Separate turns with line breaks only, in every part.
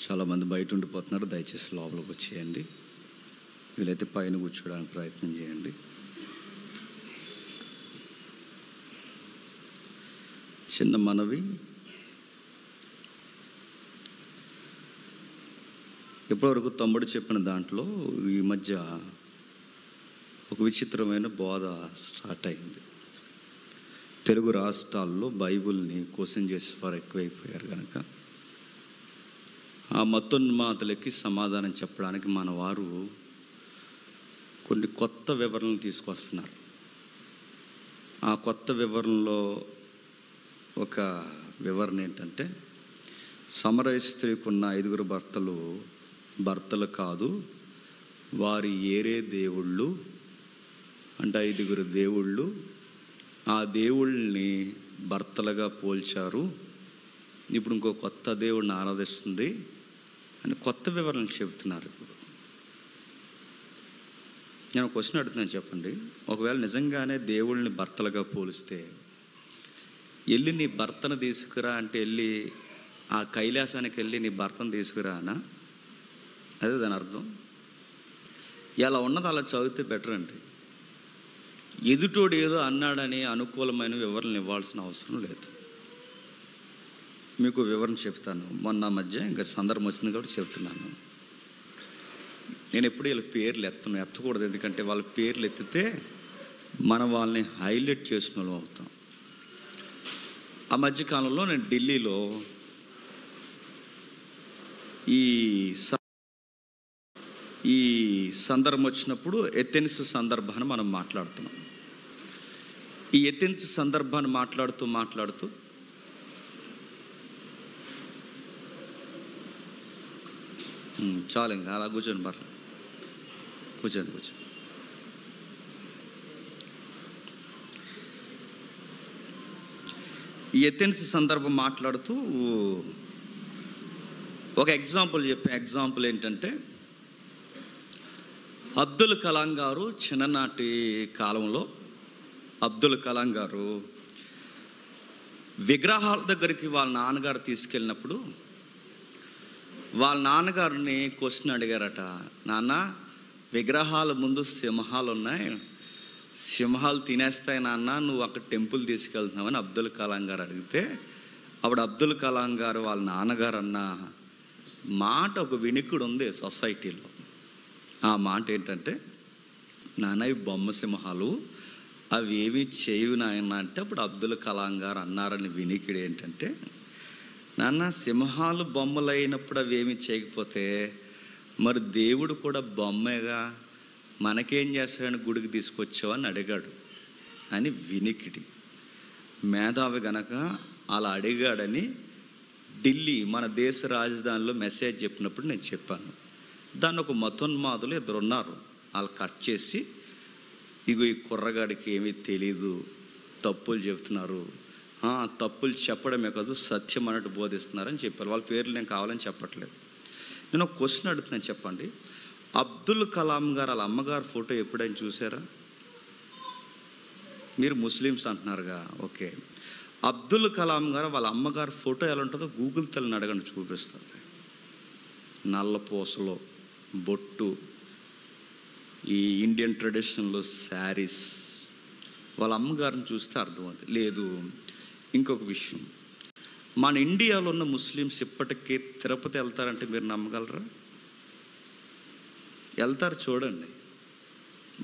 చాలామంది బయట ఉండిపోతున్నారు. దయచేసి లోపలికి వచ్చేయండి. వీలైతే పైన కూర్చోడానికి ప్రయత్నం చేయండి. చిన్న మనవి, ఇప్పటివరకు తమ్ముడు చెప్పిన దాంట్లో ఈ మధ్య ఒక విచిత్రమైన బోధ స్టార్ట్ అయింది. తెలుగు రాష్ట్రాల్లో బైబిల్ని క్వశ్చన్ చేసేవారు ఎక్కువైపోయారు కనుక ఆ మతోన్మాదులకి సమాధానం చెప్పడానికి మన వారు కొన్ని కొత్త వివరణలు తీసుకొస్తున్నారు. ఆ కొత్త వివరణలో ఒక వివరణ ఏంటంటే, సమరయ స్త్రీకి ఉన్న 5 భర్తలు కాదు, వారి ఏరే దేవుళ్ళు అంటే 5 దేవుళ్ళు, ఆ దేవుళ్ళని భర్తలుగా పోల్చారు. ఇప్పుడు ఇంకో కొత్త దేవుడిని ఆరాధిస్తుంది అని కొత్త వివరణలు చెబుతున్నారు. ఇప్పుడు నేను క్వశ్చన్ అడుగుతున్నాను, చెప్పండి. ఒకవేళ నిజంగానే దేవుళ్ళని భర్తలుగా పోలిస్తే వెళ్ళి నీ భర్తను తీసుకురా అంటే వెళ్ళి ఆ కైలాసానికి వెళ్ళి నీ భర్తను తీసుకురానా? అదే దాని అర్థం. ఎలా ఉన్నది అలా చదివితే బెటర్ అండి. ఎదుటోడు ఏదో అన్నాడని అనుకూలమైన వివరణలు ఇవ్వాల్సిన అవసరం లేదు. మీకు వివరణ చెప్తాను. మొన్న మధ్య ఇంకా సందర్భం వచ్చింది కాబట్టి చెప్తున్నాను. నేను ఎప్పుడు వీళ్ళ పేర్లు ఎత్తకూడదు. ఎందుకంటే వాళ్ళ పేర్లు ఎత్తితే మనం వాళ్ళని హైలైట్ చేసిన వాళ్ళం అవుతాం. ఆ మధ్యకాలంలో నేను ఢిల్లీలో ఈ సందర్భం వచ్చినప్పుడు ఎథెన్స్ సందర్భాన్ని మనం మాట్లాడుతున్నాం. ఈ ఎథెన్స్ సందర్భాన్ని మాట్లాడుతూ చాలు, ఇంకా అలా కూర్చోండి, పర్లేదు, కూర్చోండి. ఈ ఎథెన్స్ సందర్భం మాట్లాడుతూ ఒక ఎగ్జాంపుల్ ఏంటంటే, అబ్దుల్ కలాం గారు చిన్ననాటి కాలంలో అబ్దుల్ కలాం గారు విగ్రహాల దగ్గరికి వాళ్ళ నాన్నగారు తీసుకెళ్ళినప్పుడు వాళ్ళ నాన్నగారిని క్వశ్చన్ అడిగారట. నాన్న, విగ్రహాల ముందు సింహాలు ఉన్నాయి, సింహాలు తినేస్తాయి నాన్న, నువ్వు అక్కడ టెంపుల్ తీసుకెళ్తున్నావని అబ్దుల్ కలాం గారు అడిగితే, అప్పుడు అబ్దుల్ కలాం గారు వాళ్ళ నాన్నగారు అన్న మాట ఒక వినికుడు ఉంది సొసైటీలో. ఆ మాట ఏంటంటే, నాన్న ఇవి బొమ్మ సింహాలు, అవి ఏమీ చేయవు నాయన అంటే, అప్పుడు అబ్దుల్ కలాం గారు అన్నారని వినికిడి ఏంటంటే, నాన్న సింహాలు బొమ్మలు అయినప్పుడు అవి ఏమీ చేయకపోతే మరి దేవుడు కూడా బొమ్మేగా, మనకేం చేస్తాడని గుడికి తీసుకొచ్చావని అడిగాడు అని వినికిడి. మేధావి గనక అలా అడిగాడని ఢిల్లీ మన దేశ రాజధానిలో మెసేజ్ చెప్పినప్పుడు నేను చెప్పాను. దాన్ని ఒక మతోన్మాదులు 2 ఉన్నారు, వాళ్ళు కట్ చేసి, ఇగో ఈ కుర్రగాడికి ఏమీ తెలీదు, తప్పులు చెబుతున్నారు, తప్పులు చెప్పడమే కాదు సత్యం అన్నట్టు బోధిస్తున్నారని చెప్పారు. వాళ్ళ పేర్లు నేను కావాలని చెప్పట్లేదు. నేను ఒక క్వశ్చన్ అడుగుతున్నాను, చెప్పండి. అబ్దుల్ కలాం గారు వాళ్ళ అమ్మగారు ఫోటో ఎప్పుడైనా చూసారా? మీరు ముస్లిమ్స్ అంటున్నారుగా, ఓకే. అబ్దుల్ కలాం గారు వాళ్ళ అమ్మగారు ఫోటో ఎలా ఉంటుందో గూగుల్ తల్లిని అడగండి, చూపిస్తుంది. నల్ల పూసలో బొట్టు, ఈ ఇండియన్ ట్రెడిషన్లో శారీస్. వాళ్ళ అమ్మగారిని చూస్తే అర్థమవుతుంది. లేదు, ఇంకొక విషయం, మన ఇండియాలో ఉన్న ముస్లిమ్స్ ఇప్పటికీ తిరుపతి వెళ్తారంటే మీరు నమ్మగలరా? వెళ్తారు, చూడండి.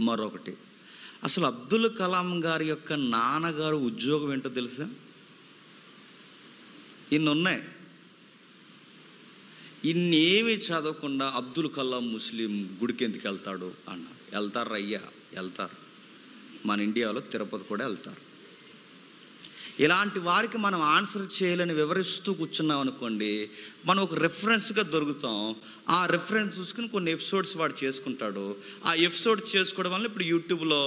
మరొకటి, అసలు అబ్దుల్ కలాం గారి యొక్క నాన్నగారు ఉద్యోగం ఏంటో తెలుసా? ఇన్ని ఉన్నాయి. ఇన్నేమి చదవకుండా అబ్దుల్ కలాం ముస్లిం గుడికి ఎందుకు వెళ్తాడు అన్నారు. వెళ్తారు అయ్యా, వెళ్తారు. మన ఇండియాలో తిరుపతి కూడా వెళ్తారు. ఇలాంటి వారికి మనం ఆన్సర్ చేయాలని వివరిస్తూ కూర్చున్నాం అనుకోండి, మనం ఒక రెఫరెన్స్గా దొరుకుతాం. ఆ రెఫరెన్స్ చూసుకుని కొన్ని ఎపిసోడ్స్ వాడు చేసుకుంటాడు. ఆ ఎపిసోడ్ చేసుకోవడం వల్ల ఇప్పుడు యూట్యూబ్లో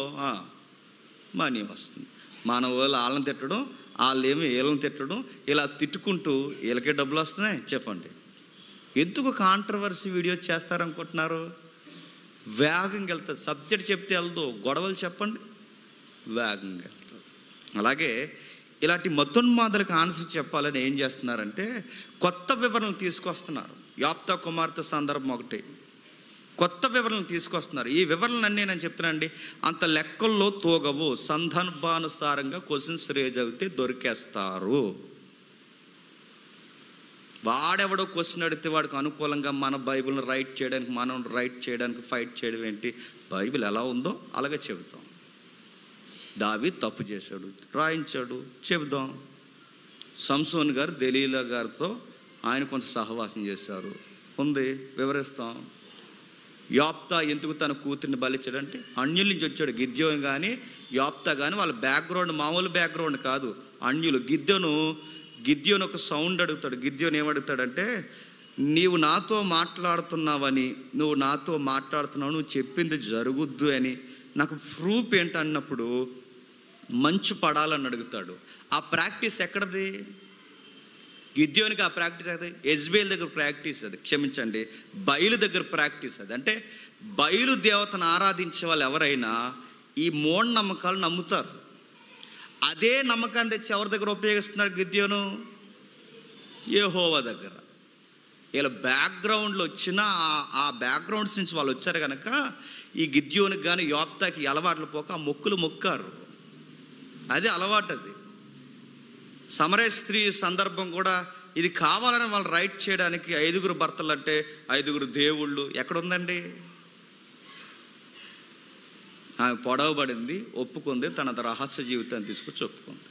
మనీ వస్తుంది. మన వాళ్ళు వాళ్ళని తిట్టడం, వాళ్ళు ఏమి వీళ్ళని తిట్టడం, ఇలా తిట్టుకుంటూ వీళ్ళకే డబ్బులు వస్తున్నాయి. చెప్పండి, ఎందుకు కాంట్రవర్సీ వీడియో చేస్తారనుకుంటున్నారు? వేగంగా వెళ్తుంది. సబ్జెక్ట్ చెప్తే వెళ్దు, గొడవలు చెప్పండి, వేగంగా వెళ్తుంది. అలాగే ఇలాంటి మతోన్మాదులకు ఆన్సర్ చెప్పాలని ఏం చేస్తున్నారంటే కొత్త వివరణలు తీసుకొస్తున్నారు. యాప్తా కుమార్తె సందర్భం ఒకటి, కొత్త వివరణలు తీసుకొస్తున్నారు. ఈ వివరణలన్నీ నేను చెప్తున్నానండి, అంత లెక్కల్లో తోగవు. సందర్భానుసారంగా క్వశ్చన్స్ రేజ్ అయితే దొరికేస్తారు. వాడెవడో క్వశ్చన్ అడిగితే వాడికి అనుకూలంగా మన బైబిల్ని రైట్ చేయడానికి, మనం రైట్ చేయడానికి ఫైట్ చేయడం ఏంటి? బైబిల్ ఎలా ఉందో అలాగే చెబుతాం. దావీదు తప్పు చేశాడు, రాయించాడు, చెబుదాం. సంసోన్ గారు దెలీలా గారితో ఆయన కొంచెం సహవాసం చేశారు, ఉంది, వివరిస్తాం. యాప్తా ఎందుకు తన కూతుర్ని బలిచ్చాడంటే అన్యుల నుంచి వచ్చాడు. గిద్యోను కానీ యాప్తా కానీ వాళ్ళ బ్యాక్గ్రౌండ్ మామూలు బ్యాక్గ్రౌండ్ కాదు, అన్యులు. గిద్యోను ఒక సౌండ్ అడుగుతాడు. గిద్యోను ఏమడుగుతాడంటే, నీవు నాతో మాట్లాడుతున్నావని, నువ్వు నాతో మాట్లాడుతున్నావు, నువ్వు చెప్పింది జరుగుద్దు అని నాకు ప్రూఫ్ ఏంటి అన్నప్పుడు మంచు పడాలని అడుగుతాడు. ఆ ప్రాక్టీస్ ఎక్కడది? గిద్యోనికి ఆ ప్రాక్టీస్ అది యెజ్బేల్ దగ్గర ప్రాక్టీస్, అది క్షమించండి, బయలు దగ్గర ప్రాక్టీస్ అది. అంటే బయలు దేవతను ఆరాధించే వాళ్ళు ఎవరైనా ఈ మూఢనమ్మకాలు నమ్ముతారు. అదే నమ్మకాన్ని తెచ్చి ఎవరి దగ్గర ఉపయోగిస్తున్నాడు గిద్యోను? యెహోవా దగ్గర. వీళ్ళ బ్యాక్గ్రౌండ్లో వచ్చిన ఆ బ్యాక్గ్రౌండ్స్ నుంచి వాళ్ళు వచ్చారు కనుక ఈ గిద్యోనికి కానీ యోప్తాకి అలవాట్లు పోక ఆ మొక్కులు మొక్కారు. అది అలవాటు. అది సమరయ స్త్రీ సందర్భం కూడా ఇది కావాలని వాళ్ళు రైట్ చేయడానికి 5 భర్తలు అంటే 5 దేవుళ్ళు ఎక్కడుందండి? ఆమె పొడవబడింది, ఒప్పుకుంది, తన రహస్య జీవితాన్ని తీసుకొచ్చి ఒప్పుకుంది.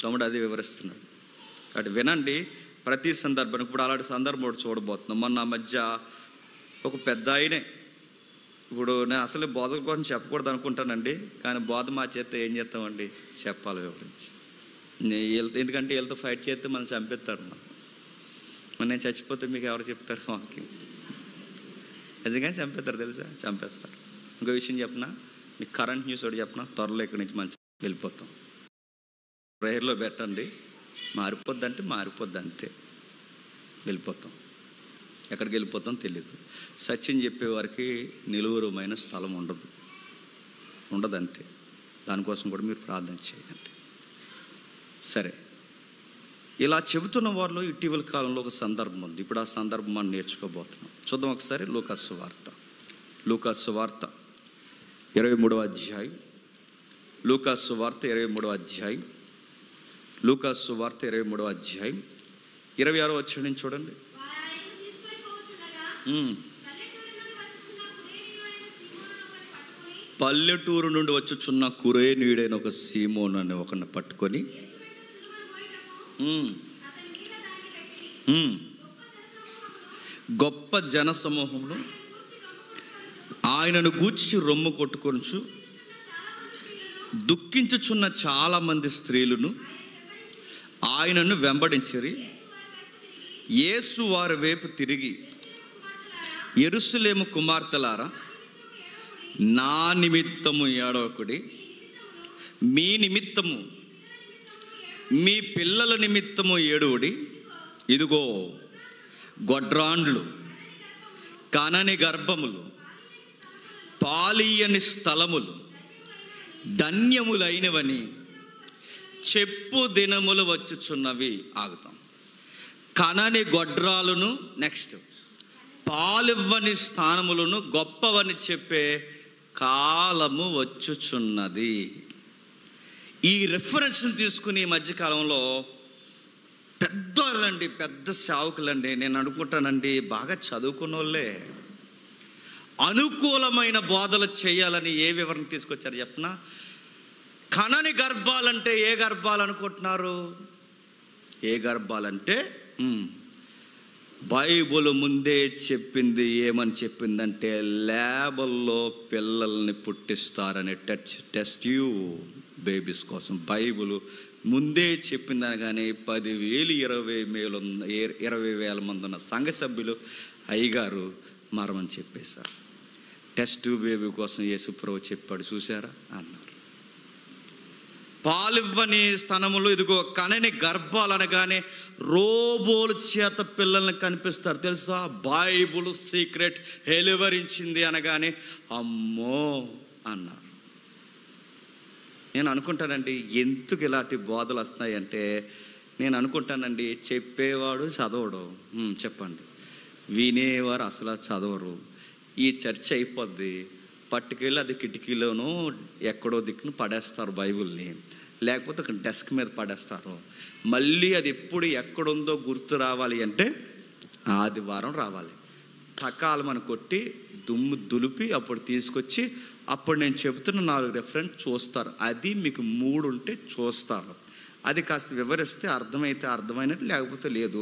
తమ్ముడు అది వివరిస్తున్నాడు. కాబట్టి వినండి, ప్రతి సందర్భానికి. ఇప్పుడు అలాంటి సందర్భం ఒకటి చూడబోతున్నాం. మొన్న మధ్య ఒక పెద్ద ఆయనే, ఇప్పుడు నేను అసలు బోధల కోసం చెప్పకూడదు అనుకుంటానండి, కానీ బోధ మా చేస్తే ఏం చేస్తామండి, చెప్పాలి వివరించి. ఎందుకంటే వీళ్ళతో ఫైట్ చేస్తే మనం చంపేస్తారు. మరి నేను చచ్చిపోతే మీకు ఎవరు చెప్తారు? వాక్యం నిజంగా చంపేస్తారు, తెలుసా? చంపేస్తారు. ఇంకో విషయం చెప్పనా, మీకు కరెంట్ న్యూస్ ఒకటి చెప్పనా, త్వరలో ఇక్కడి నుంచి మంచి వెళ్ళిపోతాం. ప్రేయర్లో పెట్టండి, మారిపోద్దంటే మారిపోద్ది, అంతే, వెళ్ళిపోతాం. ఎక్కడికి వెళ్ళిపోతాం తెలియదు. సత్యం చెప్పేవారికి నిలువరమైన స్థలం ఉండదు, అంతే. దానికోసం కూడా మీరు ప్రార్థన చేయండి. సరే, ఇలా చెబుతున్న వారిలో ఇటీవల కాలంలో ఒక సందర్భం ఉంది. ఇప్పుడు ఆ సందర్భం మనం నేర్చుకోబోతున్నాం. చూద్దాం ఒకసారి. లూకాసు వార్త 23వ అధ్యాయం. లూకాసు వార్త 23వ అధ్యాయం. లూకాసు వార్త 23వ అధ్యాయం 26వ వచనం చూడండి. పల్లెటూరు నుండి వచ్చుచున్న కురేనీయుడైన ఒక సీమోను అని ఒకరిని పట్టుకొని గొప్ప జన సమూహంలో ఆయనను గూర్చి రొమ్ము కొట్టుకొనుచు దుఃఖించుచున్న చాలా మంది స్త్రీలను ఆయనను వెంబడించిరి. యేసు వారి వైపు తిరిగి, యెరూషలేము కుమార్తెలారా, నా నిమిత్తము ఏడవకుడి, మీ నిమిత్తము, మీ పిల్లల నిమిత్తము ఏడువుడి. ఇదిగో గొడ్రాండ్లు, కనని గర్భములు, పాలీయని స్థలములు ధన్యములైనవని చెప్పు దినములు వచ్చుచున్నవి. ఆగుతాం. కనని గొడ్రాలను, నెక్స్ట్ పాలివ్వని స్థానములను గొప్పవని చెప్పే కాలము వచ్చుచున్నది. ఈ రెఫరెన్స్ని తీసుకుని ఈ మధ్యకాలంలో పెద్ద సేవకులండి, నేను అనుకుంటానండి, బాగా చదువుకున్న వాళ్ళే అనుకూలమైన బోధలు చేయాలని ఏ వివరణ తీసుకొచ్చారు చెప్పనా? కనని గర్భాలంటే ఏ గర్భాలు అనుకుంటున్నారు? ఏ గర్భాలంటే బైబుల్ ముందే చెప్పింది. ఏమని చెప్పిందంటే ల్యాబుల్లో పిల్లల్ని పుట్టిస్తారని, టెస్ట్ ట్యూబ్ బేబీస్ కోసం బైబుల్ ముందే చెప్పిందని. కానీ 10,000 20,000 మంది ఉన్న సంఘ సభ్యులు అయ్యగారు మరమని చెప్పేశారు. టెస్ట్ ట్యూబ్ బేబీ కోసం యేసుప్రభు చెప్పాడు, చూసారా అన్నారు. పాలివ్వని స్థనములు, ఇదిగో కనని గర్భాలు అనగానే రోబోల చేత పిల్లల్ని కనిపిస్తారు, తెలుసా? బైబుల్ సీక్రెట్ వెలువరించింది అనగానే అమ్మో అన్నారు. నేను అనుకుంటానండి, ఎందుకు ఇలాంటి బోధలు వస్తున్నాయంటే, నేను అనుకుంటానండి, చెప్పేవాడు చదవడు. చెప్పండి. వినేవారు అసలు చదవరు. ఈ చర్చ అయిపోద్ది, పట్టుకెళ్ళి అది కిటికీలోనూ ఎక్కడో దిక్కును పడేస్తారు బైబిల్ని, లేకపోతే ఒక డెస్క్ మీద పడేస్తారు. మళ్ళీ అది ఎప్పుడు ఎక్కడుందో గుర్తు రావాలి అంటే ఆదివారం రావాలి. టకాలు మనం కొట్టి దుమ్ము దులిపి అప్పుడు తీసుకొచ్చి అప్పుడు నేను చెబుతున్న 4 రెఫరెన్స్ చూస్తారు. అది మీకు 3 ఉంటే చూస్తారు. అది కాస్త వివరిస్తే అర్థమైతే అర్థమైనట్టు, లేకపోతే లేదు.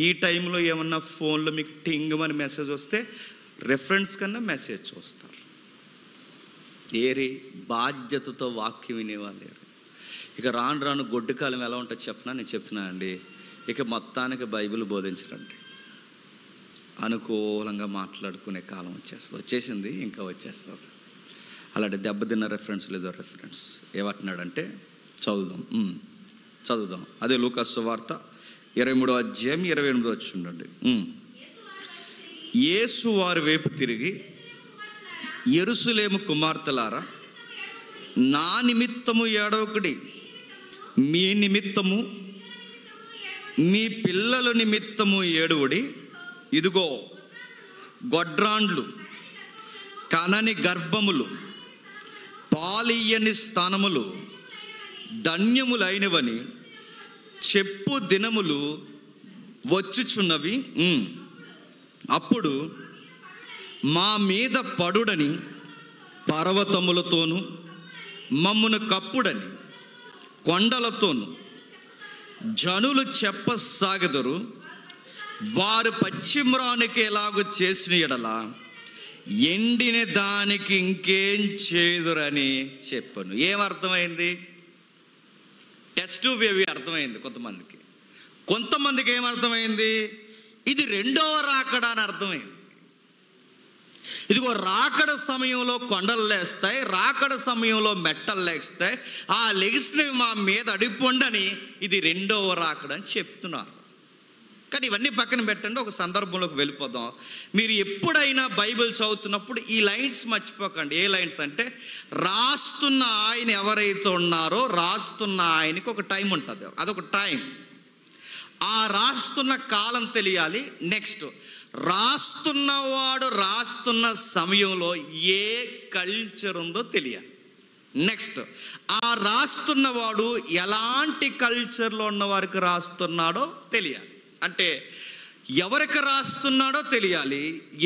ఈ టైంలో ఏమన్నా ఫోన్లో మీకు టింగ్ అని మెసేజ్ వస్తే రెఫరెన్స్ కన్నా మెసేజ్ చూస్తారు. ఏరి బాధ్యతతో వాక్యం వినేవాళ్ళు లేరు. ఇక రాను రాను గొడ్డు కాలం ఎలా ఉంటుందో చెప్పనా, నేను చెప్తున్నానండి. ఇక మొత్తానికి బైబిల్ బోధించరండి, అనుకూలంగా మాట్లాడుకునే కాలం వచ్చేసింది, ఇంకా వచ్చేస్తుంది. అలాంటి దెబ్బతిన్న రెఫరెన్స్ లేదో రెఫరెన్స్ ఏమంటున్నాడంటే చదువుదాం. అదే లూకాసు సువార్త 23వ అధ్యాయం 28వ వచనం చూడండి. యేసు వారి వైపు తిరిగి, యెరూషలేము కుమార్తెలారా, నా నిమిత్తము ఏడవకుడి, మీ నిమిత్తము మీ పిల్లల నిమిత్తము ఏడువుడి. ఇదిగో గొడ్రాండ్లు, కనని గర్భములు, పాలియ్యని స్థానములు ధన్యములైనవని చెప్పు దినములు వచ్చుచున్నవి. అప్పుడు మా మీద పడుడని పర్వతములతోనూ, మమ్మును కప్పుడని కొండలతోనూ జనులు చెప్పసాగెదరు. వారు పశ్చిమ్రానికి ఎలాగో చేసిన ఎడల ఎండిన దానికి ఇంకేం చేదురని చెప్పను. ఏమర్థమైంది? టెస్ట్ బేబీ అర్థమైంది కొంతమందికి ఏమర్థమైంది? ఇది రెండవ రాకడ అని అర్థమైంది. ఇదిగో రాకడ సమయంలో కొండలు లేస్తాయి, రాకడ సమయంలో మెట్టలు లేస్తాయి, ఆ లెగిసినవి మా మీద అడిపొండని ఇది రెండవ రాకడ అని చెప్తున్నారు. కానీ ఇవన్నీ పక్కన పెట్టండి, ఒక సందర్భంలోకి వెళ్ళిపోదాం. మీరు ఎప్పుడైనా బైబిల్ చదువుతున్నప్పుడు ఈ లైన్స్ మర్చిపోకండి. ఏ లైన్స్ అంటే, రాస్తున్న ఆయన ఎవరైతే ఉన్నారో రాస్తున్న ఆయనకి ఒక టైం ఉంటుంది, అదొక టైం. ఆ రాస్తున్న కాలం తెలియాలి. నెక్స్ట్, రాస్తున్నవాడు రాస్తున్న సమయంలో ఏ కల్చర్ ఉందో తెలియాలి. నెక్స్ట్, ఆ రాస్తున్నవాడు ఎలాంటి కల్చర్లో ఉన్న వారికి రాస్తున్నాడో తెలియాలి. అంటే ఎవరికి రాస్తున్నాడో తెలియాలి,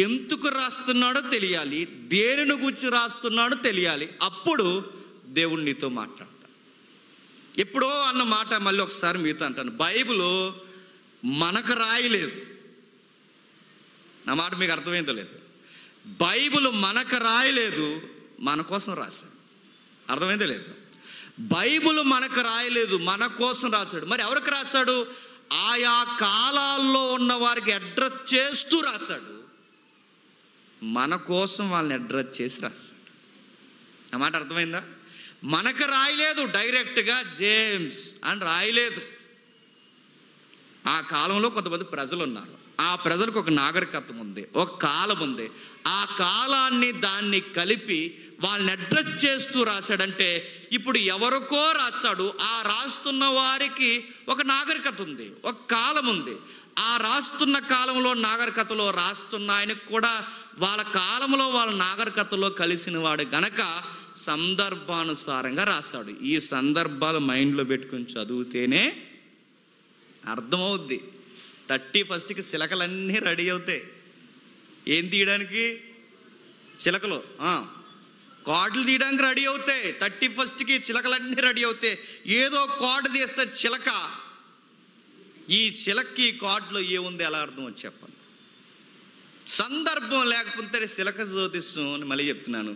ఎందుకు రాస్తున్నాడో తెలియాలి, దేనిని గురించి రాస్తున్నాడో తెలియాలి. అప్పుడు దేవుడు నీతో మాట్లాడతాడు. ఎప్పుడో అన్న మాట మళ్ళీ ఒకసారి మీతో అంటాను. బైబిల్ మనకు రాయలేదు. నా మాట మీకు అర్థమైందో లేదు. బైబిల్ మనకు రాయలేదు, మన కోసం రాశాడు. అర్థమైందో లేదు? బైబిల్ మనకు రాయలేదు, మన కోసం రాశాడు. మరి ఎవరికి రాశాడు? ఆయా కాలాల్లో ఉన్న వారికి అడ్రస్ చేస్తూ రాశాడు. మన కోసం వాళ్ళని అడ్రస్ చేసి రాశాడు. నా మాట అర్థమైందా? మనకు రాయలేదు, డైరెక్ట్గా జేమ్స్ అని రాయలేదు. ఆ కాలంలో కొంతమంది ప్రజలు ఉన్నారు, ఆ ప్రజలకు ఒక నాగరికత్వం ఉంది, ఒక కాలం ఉంది. ఆ కాలాన్ని దాన్ని కలిపి వాళ్ళని అడ్రస్ చేస్తూ రాశాడంటే ఇప్పుడు ఎవరికో రాశాడు. ఆ రాస్తున్న వారికి ఒక నాగరికత ఉంది, ఒక కాలం ఉంది. ఆ రాస్తున్న కాలంలో నాగరికతలో రాస్తున్న ఆయనకు కూడా వాళ్ళ కాలంలో వాళ్ళ నాగరికతలో కలిసిన వాడు గనక సందర్భానుసారంగా రాస్తాడు. ఈ సందర్భాలు మైండ్లో పెట్టుకుని చదివితేనే అర్థమవుద్ది. 31కి చిలకలన్నీ రెడీ అవుతాయి. ఏం తీయడానికి? చిలకలు కార్డులు తీయడానికి రెడీ అవుతాయి. 31కి చిలకలన్నీ రెడీ అవుతాయి. ఏదో కార్డు తీస్తే చిలక, ఈ చిలక్కి కార్డులో ఏముంది ఎలా అర్థం వచ్చి చెప్పండి. సందర్భం లేకపోతే చిలక జ్యోతిష్యం అని మళ్ళీ చెప్తున్నాను,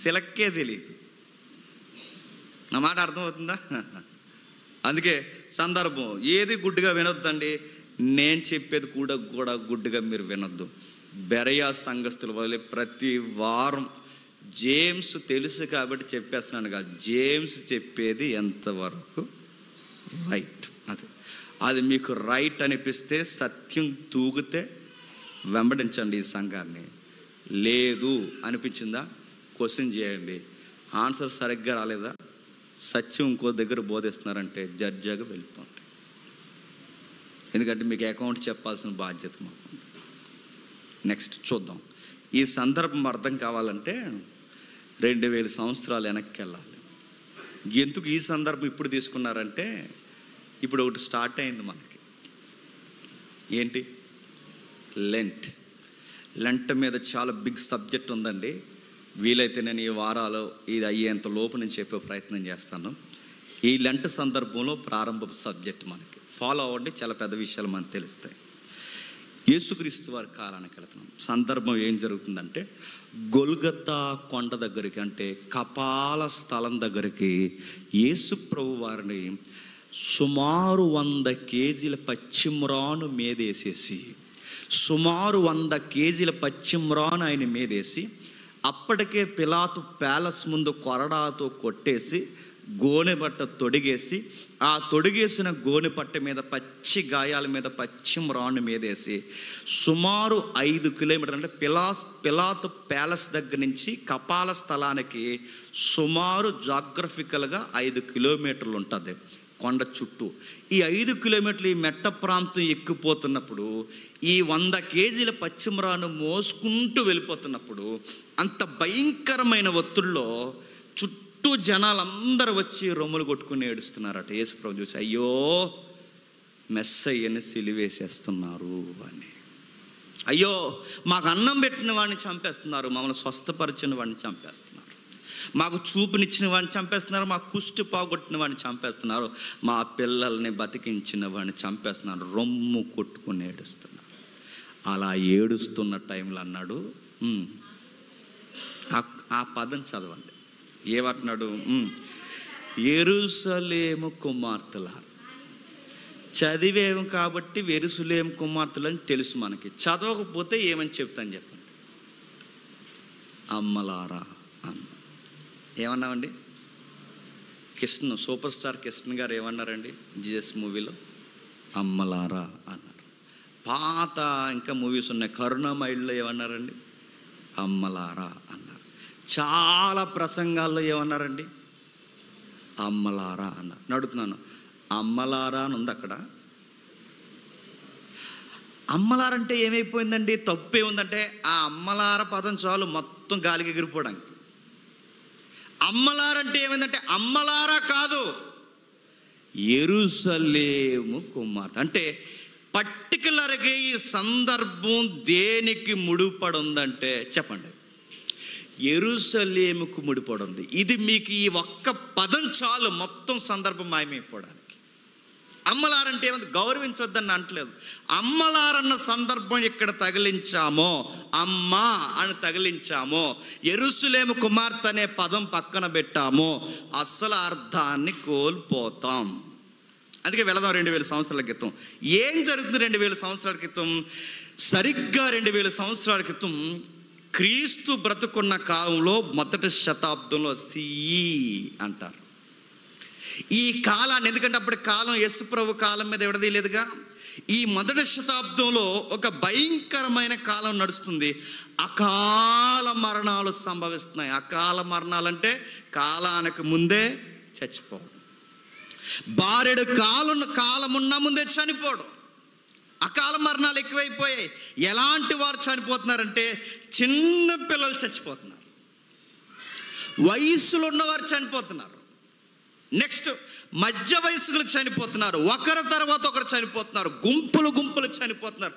చిలక్కే తెలియదు. నా మాట అర్థమవుతుందా? అందుకే సందర్భం ఏది గుడ్డుగా వినొద్దండి. నేను చెప్పేది కూడా గుడ్డుగా మీరు వినొద్దు. బెరయా సంఘస్థుల వదిలే ప్రతి వారం జేమ్స్ తెలుసు కాబట్టి చెప్పేస్తున్నాను కాదు, జేమ్స్ చెప్పేది ఎంతవరకు రైట్, అది మీకు రైట్ అనిపిస్తే, సత్యం తూగితే వెంబడించండి ఈ సంఘాన్ని. లేదు అనిపించిందా క్వశ్చన్ చేయండి. ఆన్సర్ సరిగ్గా రాలేదా సత్యం ఇంకో దగ్గర బోధిస్తున్నారంటే జడ్జాగా వెళ్ళిపోతాయి. ఎందుకంటే మీకు అకౌంట్ చెప్పాల్సిన బాధ్యత మాకు. నెక్స్ట్ చూద్దాం. ఈ సందర్భం అర్థం కావాలంటే 2000 సంవత్సరాలు వెనక్కి వెళ్ళాలి. ఎందుకు ఈ సందర్భం ఇప్పుడు తీసుకున్నారంటే, ఇప్పుడు ఒకటి స్టార్ట్ అయింది మనకి. ఏంటి? లెంట్ మీద చాలా బిగ్ సబ్జెక్ట్ ఉందండి. వీలైతే నేను ఈ వారాలు ఇది అయ్యేంత లోపు నేను చెప్పే ప్రయత్నం చేస్తాను. ఈ లెంట్ సందర్భంలో ప్రారంభ సబ్జెక్ట్ మనకి ఫాలో అవ్వండి, చాలా పెద్ద విషయాలు మనకు తెలుస్తాయి. యేసుక్రీస్తు వారి కాలానికి వెళుతున్నాం. సందర్భం ఏం జరుగుతుందంటే, గొల్గొతా కొండ దగ్గరికి, అంటే కపాల స్థలం దగ్గరికి యేసు ప్రభు వారిని సుమారు 100 కేజీల పచ్చిమ్రాను మీదేసేసి, సుమారు 100 కేజీల పచ్చిమ్రాను ఆయన మీదేసి, అప్పటికే పిలాతు ప్యాలెస్ ముందు కొరడాతో కొట్టేసి గోనెపట్ట తొడిగేసి, ఆ తొడిగేసిన గోనెపట్ట మీద పచ్చి గాయాల మీద పచ్చిమ్రాను మీదేసి సుమారు 5 కిలోమీటర్లు, అంటే పిలాతు ప్యాలెస్ దగ్గర నుంచి కపాల స్థలానికి సుమారు జాగ్రఫికల్గా 5 కిలోమీటర్లు ఉంటుంది కొండ చుట్టూ. ఈ 5 కిలోమీటర్లు ఈ మెట్ట ప్రాంతం ఎక్కిపోతున్నప్పుడు, ఈ 100 కేజీల పచ్చిమ్రాను మోసుకుంటూ వెళ్ళిపోతున్నప్పుడు, అంత భయంకరమైన ఒత్తిడిలో చుట్టూ జనాలందరూ వచ్చి రొమ్ములు కొట్టుకుని ఏడుస్తున్నారట. యేసుప్రభు చూసి, అయ్యో మెస్సయ్యని సిలువేసేస్తున్నారు అని, అయ్యో మాకు అన్నం పెట్టిన వాడిని చంపేస్తున్నారు, మమ్మల్ని స్వస్థపరిచిన వాడిని చంపేస్తున్నారు, మాకు చూపునిచ్చిన వాడిని చంపేస్తున్నారు, మాకు కుష్టి పోగొట్టిన వాడిని చంపేస్తున్నారు, మా పిల్లల్ని బతికించిన వాడిని చంపేస్తున్నారు, రొమ్ము కొట్టుకుని ఏడుస్తున్నారు. అలా ఏడుస్తున్న టైంలో అన్నాడు, ఆ పదం చదవండి. ఏమంటున్నాడు? యెరూషలేము కుమార్తెలారా. చదివేము కాబట్టి యెరూషలేము కుమార్తెలని తెలుసు మనకి. చదవకపోతే ఏమని చెప్తాను చెప్పండి. అమ్మలారా అన్న. ఏమన్నామండి? కృష్ణ, సూపర్ స్టార్ కృష్ణ గారు ఏమన్నారండి జీసస్ మూవీలో? అమ్మలారా అన్నారు. పాత ఇంకా మూవీస్ ఉన్నాయి, కరుణామయుల్లో ఏమన్నారండి? అమ్మలారా అన్నారు. చాలా ప్రసంగాల్లో ఏమన్నారండి? అమ్మలారా అన్నారు. అడుగుతున్నాను, అమ్మలారా అని ఉంది అక్కడ? అమ్మలారంటే ఏమైపోయిందండి? తప్పే ఉందంటే ఆ అమ్మలార పదం చాలు మొత్తం గాలికి ఎగిరిపోవడానికి. అమ్మలారంటే ఏమైందంటే, అమ్మలారా కాదు, యెరూషలేము కుమార్తె. అంటే పర్టికులర్గా ఈ సందర్భం దేనికి ముడిపడి ఉందంటే చెప్పండి, యెరూషలేముకు ముడిపడి ఉంది. ఇది మీకు ఈ ఒక్క పదం చాలు మొత్తం సందర్భం మాయమైపోవడానికి. అమ్మలారంటే ఏమంది? గౌరవించొద్దని అంటలేదు. అమ్మలారన్న సందర్భం ఇక్కడ తగిలించామో, అమ్మ అని తగిలించామో, యెరూషలేము కుమార్తె అనే పదం పక్కన పెట్టామో, అసలు అర్థాన్ని కోల్పోతాం. అందుకే వెళదాం 2000 సంవత్సరాల క్రితం. ఏం జరుగుతుంది 2000 సంవత్సరాల క్రితం? సరిగ్గా 2000 సంవత్సరాల క్రితం క్రీస్తు బ్రతుకున్న కాలంలో మొదటి శతాబ్దంలో సిఈ అంటారు ఈ కాలాన్ని. ఎందుకంటే అప్పటి కాలం యేసు ప్రభు కాలం మీద విడదీయలేదుగా. ఈ మొదటి శతాబ్దంలో ఒక భయంకరమైన కాలం నడుస్తుంది. అకాల మరణాలు సంభవిస్తున్నాయి. అకాల మరణాలంటే కాలానికి ముందే చచ్చిపోవడం, బారెడు కాలమున్న ముందే చనిపోవడం. అకాల మరణాలు ఎక్కువైపోయాయి. ఎలాంటి వారు చనిపోతున్నారంటే, చిన్న పిల్లలు చచ్చిపోతున్నారు, వయసులో ఉన్నవారు చనిపోతున్నారు, నెక్స్ట్ మధ్య వయస్కులు చనిపోతున్నారు, ఒకరి తర్వాత ఒకరు చనిపోతున్నారు, గుంపులు చనిపోతున్నారు.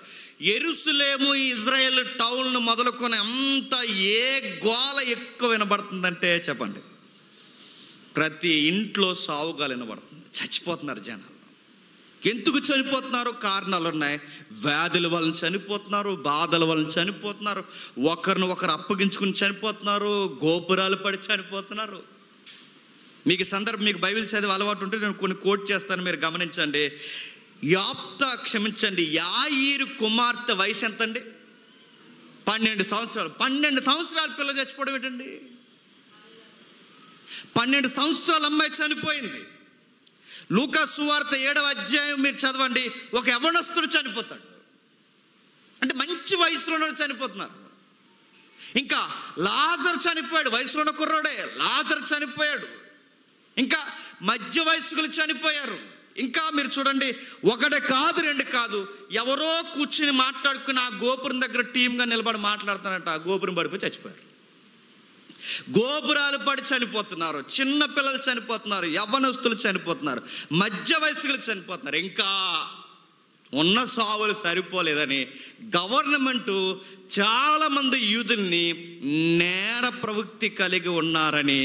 యెరూషలేము ఇజ్రాయెల్ టౌన్ మొదలుకొని అంతా ఏ గోల ఎక్కువ వినబడుతుందంటే చెప్పండి, ప్రతి ఇంట్లో సావుగాలు వినబడుతుంది. చచ్చిపోతున్నారు జనాలు. ఎందుకు చనిపోతున్నారు? కారణాలు ఉన్నాయి. వ్యాధుల వలన చనిపోతున్నారు, బాధల వలన చనిపోతున్నారు, ఒకరిని ఒకరు అప్పగించుకుని చనిపోతున్నారు, గోపురాలు పడి చనిపోతున్నారు. మీకు సందర్భం, మీకు బైబిల్ చదివే అలవాటు ఉంటే నేను కొన్ని కోట్ చేస్తాను, మీరు గమనించండి. యాయీరు కుమార్తె వయసు ఎంతండి? 12 సంవత్సరాలు. 12 సంవత్సరాల పిల్ల చచ్చిపోవడం ఏంటండి? 12 సంవత్సరాల అమ్మాయి చనిపోయింది. లూకా సువార్త 7వ అధ్యాయం మీరు చదవండి. ఒక యవ్వనస్తుడు చనిపోతాడు, అంటే మంచి వయసులో చనిపోతున్నారు. ఇంకా లాజరు చనిపోయాడు, వయసులో ఉన్న కుర్రాడే లాజరు చనిపోయాడు. ఇంకా మధ్య వయస్కులు చనిపోయారు. ఇంకా మీరు చూడండి, ఒకటి కాదు రెండు కాదు, ఎవరో కూర్చుని మాట్లాడుకుని ఆ గోపురం దగ్గర టీమ్గా నిలబడి మాట్లాడుతారంట. ఆ గోపురం పడిపోయి చచ్చిపోయారు. గోపురాలు పడి చనిపోతున్నారు, చిన్న పిల్లలు చనిపోతున్నారు, యవ్వనస్తులు చనిపోతున్నారు, మధ్య వయస్కులు చనిపోతున్నారు. ఇంకా ఉన్న సావులు సరిపోలేదని గవర్నమెంటు చాలామంది యూదుల్ని నేర ప్రవృత్తి కలిగి ఉన్నారని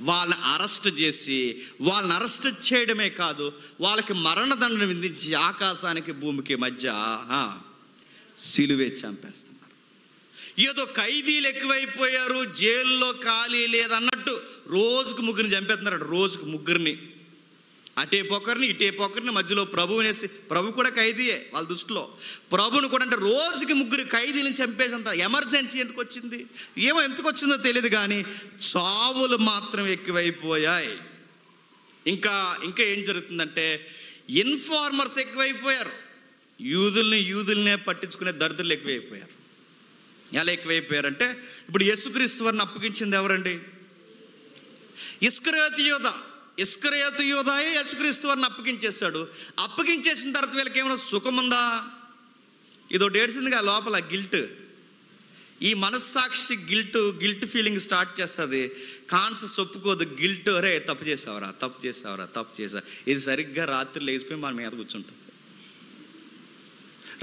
వాళ్ళని అరెస్ట్ చేసి, వాళ్ళని అరెస్ట్ చేయడమే కాదు, వాళ్ళకి మరణదండన విధించి ఆకాశానికి భూమికి మధ్య సిలువే చంపేస్తున్నారు. ఏదో ఖైదీలు ఎక్కువైపోయారు, జైల్లో ఖాళీ లేదన్నట్టు రోజుకు ముగ్గురిని చంపేస్తున్నారు. రోజుకు ముగ్గురిని, అటే పొక్కరిని ఇటే పొక్కరిని, మధ్యలో ప్రభువునేసి, ప్రభు కూడా ఖైదీయే వాళ్ళ దృష్టిలో. ప్రభుని కూడా అంటే రోజుకి ముగ్గురు ఖైదీలను చంపేసంత ఎమర్జెన్సీ ఎందుకు వచ్చింది, ఏమో ఎందుకు వచ్చిందో తెలియదు, కానీ చావులు మాత్రం ఎక్కువైపోయాయి. ఇంకా ఏం జరుగుతుందంటే ఇన్ఫార్మర్స్ ఎక్కువైపోయారు. యూదుల్నే పట్టించుకునే దరిద్రులు ఎక్కువైపోయారు. ఎలా ఎక్కువైపోయారంటే, ఇప్పుడు యేసుక్రీస్తు వారిని అప్పగించింది ఎవరండి? ఇస్కరియోతు యూదాయే యేసుక్రీస్తు వారిని అప్పగించేశాడు. అప్పగించేసిన తర్వాత వీళ్ళకి ఏమైనా సుఖం ఉందా? ఇదో డేడ్సిందిగా లోపల గిల్ట్, ఈ మనస్సాక్షి గిల్ట్ ఫీలింగ్ స్టార్ట్ చేస్తుంది. కాన్షియస్ ఒప్పుకోదు, గిల్ట్, రే తప్పు చేసావరా. ఇది సరిగ్గా రాత్రి లేచిపోయి మన మీద కూర్చుంటుంది.